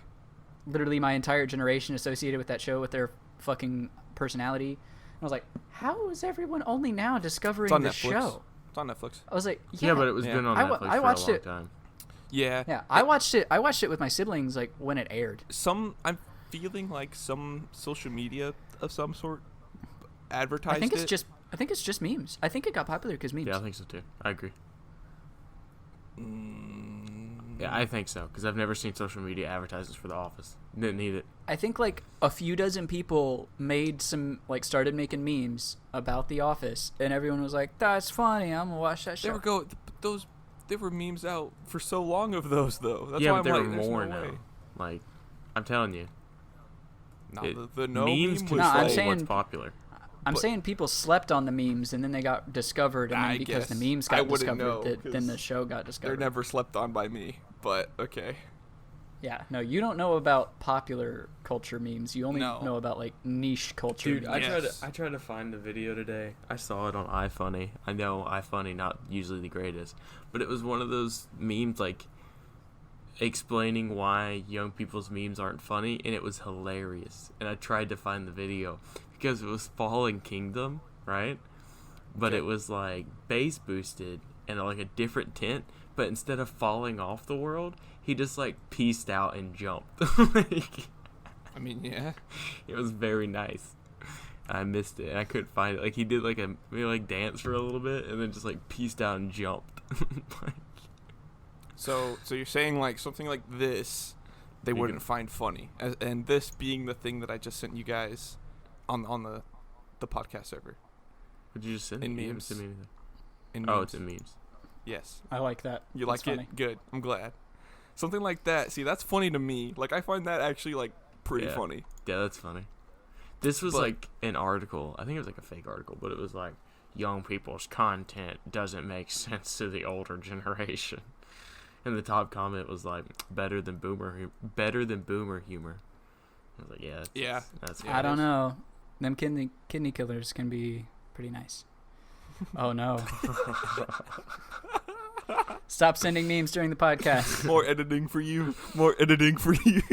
literally my entire generation associated with that show with their fucking personality. And I was like, how is everyone only now discovering It's on this Netflix. show? It's on Netflix. I was like, Yeah, but it was Yeah. been on I Netflix watched for a long it. time. Yeah. Yeah, I watched it with my siblings like when it aired. I'm feeling like some social media of some sort advertised I think it's it. just memes. I think it got popular because memes. Yeah, I think so too. I agree. Mm, Yeah, I think so because I've never seen social media advertisements for The Office. Didn't need it. I think like a few dozen people started making memes about The Office, and everyone was like, "That's funny. I'm gonna watch that there show." we go. There were memes out for so long of those though. That's Yeah, why but there I'm are like, there's more no now. way. Like, I'm telling you, No, it- the no memes meme control was I'm like, saying- what's popular. I'm but- saying people slept on the memes, and then they got discovered, and I then because the guess. memes I got wouldn't discovered, know, then the 'cause show got they're discovered. never slept on by me. But okay. Yeah, no, you don't know about popular culture memes. You only No. know about like niche culture. Dude, memes. Yes. I tried to find the video today. I saw it on iFunny. I know iFunny not usually the greatest, but it was one of those memes like explaining why young people's memes aren't funny, and it was hilarious. And I tried to find the video because it was Fallen Kingdom, right? But Okay. it was like base boosted and like a different tint, but instead of falling off the world, he just like pieced out and jumped. Like, I mean, yeah. it was very nice. I missed it. And I couldn't find it. Like he did like a maybe like dance for a little bit and then just like pieced out and jumped. Like, So you're saying like something like this, they You wouldn't can- find funny, and this being the thing that I just sent you guys, on the podcast server. would you just send In it? You haven't memes. sent me anything. In Oh, memes. it's in memes. Yes. I like that. You That's like funny. it? Good. I'm glad. Something like that. See, that's funny to me. Like I find that actually like pretty Yeah. funny. Yeah, that's funny. This was But- like an article. I think it was like a fake article, but it was like young people's content doesn't make sense to the older generation. And the top comment was like better than boomer humor. I was like, yeah. Yeah. That's Yeah, I don't know. Them kidney killers can be pretty nice. Oh no. Stop sending memes during the podcast. More editing for you. More editing for you.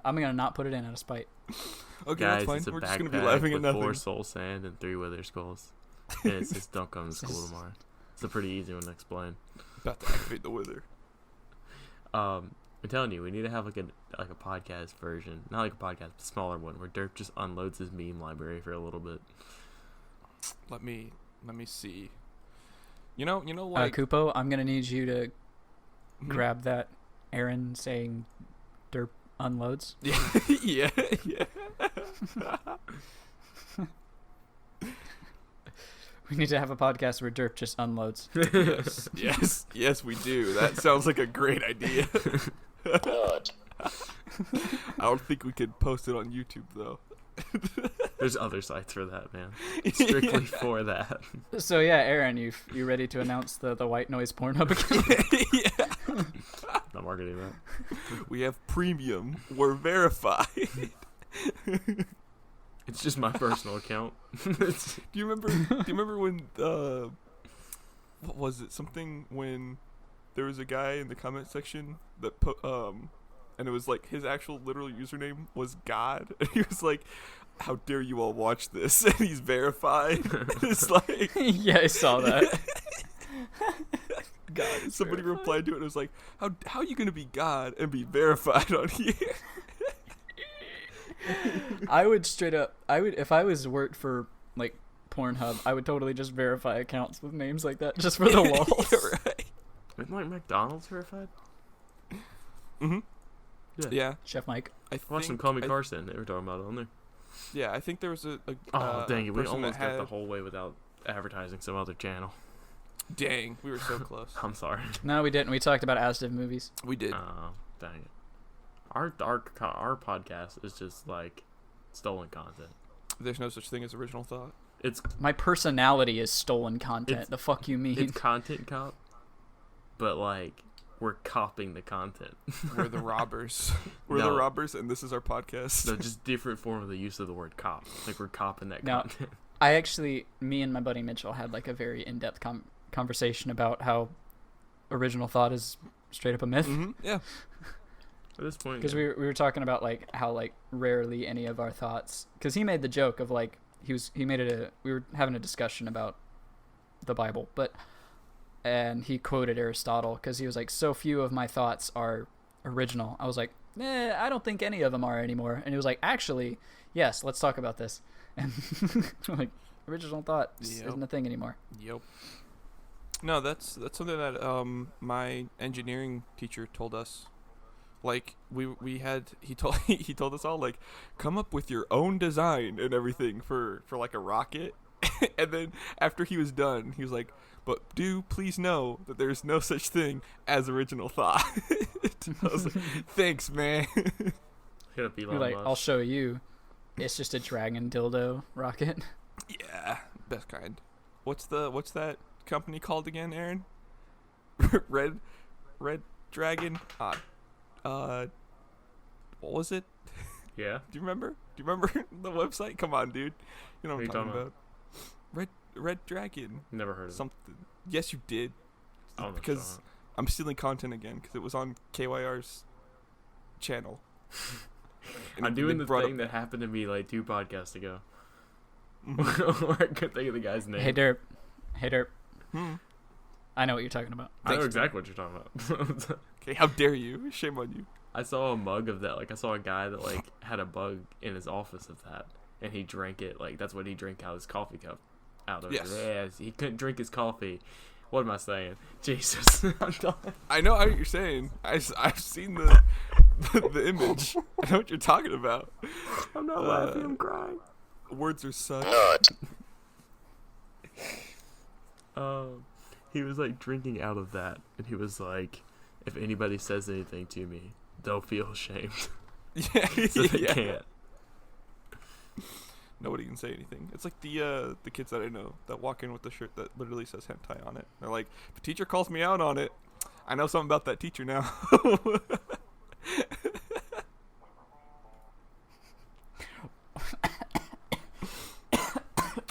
I'm gonna not put it in out of spite. Okay, Guys, that's fine. it's a We're backpack just gonna be laughing at with nothing. 4 soul sand and 3 wither skulls. And it says don't come to school tomorrow. It's a pretty easy one to explain. About to activate the wither. I'm telling you, we need to have like a podcast version, not like a podcast, but a smaller one, where Dirk just unloads his meme library for a little bit. Let me see. You know, like Kupo, I'm gonna need you to grab that Aaron saying derp unloads. yeah. We need to have a podcast where derp just unloads. Yes, we do. That sounds like a great idea. God. I don't think we could post it on YouTube though. There's other sites for that, man. Strictly for that. So yeah, Aaron, you ready to announce the white noise Pornhub account? Yeah. Not marketing that. We have premium. We're verified. It's just my personal account. Do you remember when what was it? Something when there was a guy in the comment section that put and it was like his actual literal username was God. And he was like, "How dare you all watch this?" And he's verified. It's like Yeah, I saw that. God. Somebody replied to it and was like, how are you gonna be God and be verified on here? I would if I was worked for like Pornhub, I would totally just verify accounts with names like that just for the walls. Yeah, right. Isn't like McDonald's verified? Mm-hmm. Yeah. Chef Mike. I Watch them call me Carson. They were talking about it on there. Yeah, I think there was a Dang it. We person almost that got the had- whole way without advertising some other channel. Dang, we were so close. I'm sorry. No, we didn't. We talked about Asdiv movies. We did. Oh, dang it. Our podcast is just like stolen content. There's no such thing as original thought. It's My personality is stolen content. It's- The fuck you mean? it's content cop, but like we're copying the content. We're the robbers. We're No. the robbers, and this is our podcast. So just different form of the use of the word cop. Like we're copping that Now- content. Me and my buddy Mitchell had like a very in-depth conversation about how original thought is straight up a myth. Mm-hmm. Yeah. At this point, Because we were talking about like how like rarely any of our thoughts, because he made the joke of like we were having a discussion about the Bible, and he quoted Aristotle because he was like, so few of my thoughts are original. I was like, I don't think any of them are anymore. And he was like, actually, yes, let's talk about this. And I'm like, original thought isn't a thing anymore. Yep. No, that's something that my engineering teacher told us. Like he told us all like, come up with your own design and everything for like a rocket. And then after he was done, he was like, but please know that there's no such thing as original thought. I was like, thanks, man. hit up Elon You're like, Musk. I'll show you. It's just a dragon dildo rocket. Yeah, best kind. What's that company called again, Aaron? Red Dragon. What was it? Yeah. Do you remember the website? Come on, dude. You know what I'm What are you talking talking about. Red Dragon. Never heard of it. Something. Yes, you did. I don't know Because what's I'm stealing content again because it was on KYR's channel. I'm doing they the brought thing that happened to me like 2 podcasts ago. Where I couldn't think of the guy's name. Hey Derp. Hmm. I know what you're talking about. I know Thanks, exactly what you're talking about. Okay, how dare you? Shame on you. I saw a mug of that. Like I saw a guy that like had a mug in his office of that, and he drank it. Like that's what he drank out of his coffee cup. Out of Yes. Yeah, he couldn't drink his coffee. What am I saying? Jesus. I'm done. I know what you're saying. I've seen the image. I know what you're talking about. I'm not laughing. I'm crying. Words are such. He was like drinking out of that, and he was like, "If anybody says anything to me, they'll feel ashamed, Yeah, so they yeah. can't." Nobody can say anything. It's like the kids that I know that walk in with the shirt that literally says hentai on it. They're like, if a teacher calls me out on it, I know something about that teacher now.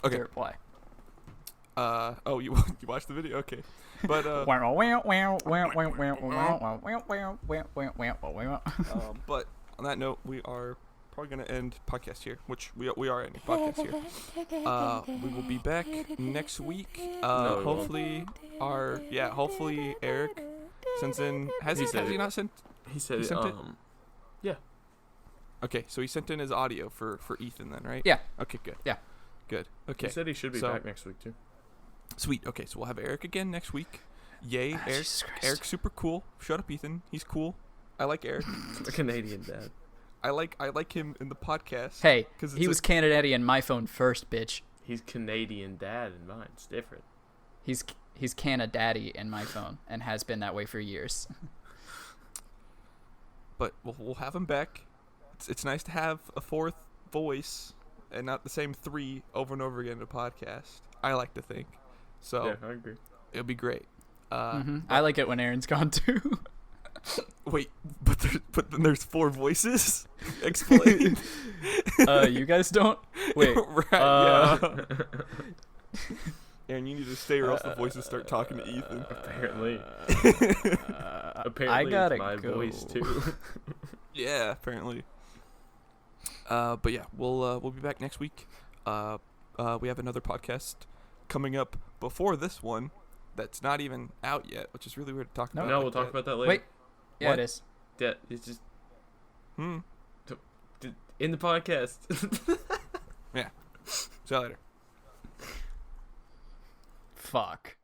Okay. Dirt, why? Oh, you you watched the video? Okay. But but on that note, we are probably gonna end podcast here, which we are ending podcast here. We will be back next week. No, we Hopefully hopefully Eric sends in. Has he not sent? He said He sent it? Yeah. Okay, so he sent in his audio for Ethan then, right? Yeah. Okay, good. Yeah. Good. Okay. He said he should be So- back next week too. Sweet. Okay, so we'll have Eric again next week. Yay, Eric. Jesus Christ. Eric's super cool. Shut up, Ethan. He's cool. I like Eric. A Canadian dad. I like him in the podcast. Hey, 'Cause it's he was Canadaddie in my phone first, bitch. He's Canadian dad and mine. It's different. He's Canadaddy in my phone and has been that way for years. But we'll have him back. It's nice to have a fourth voice and not the same three over and over again in a podcast. I like to think. So Yeah, I agree. it'll be great. I like it when Aaron's gone too. Wait, but then there's four voices. Explain. You guys don't. Wait. Right, yeah. Aaron, you need to stay or else the voices start talking to Ethan. Apparently. Apparently, I gotta it's my go. voice too. Yeah, apparently. But yeah, we'll be back next week. We have another podcast coming up before this one that's not even out yet, which is really weird to talk about. No, like we'll talk that. about that later. Wait. Yeah, What? it is. Yeah, it's just Hmm. in the podcast. Yeah. See you later. Fuck.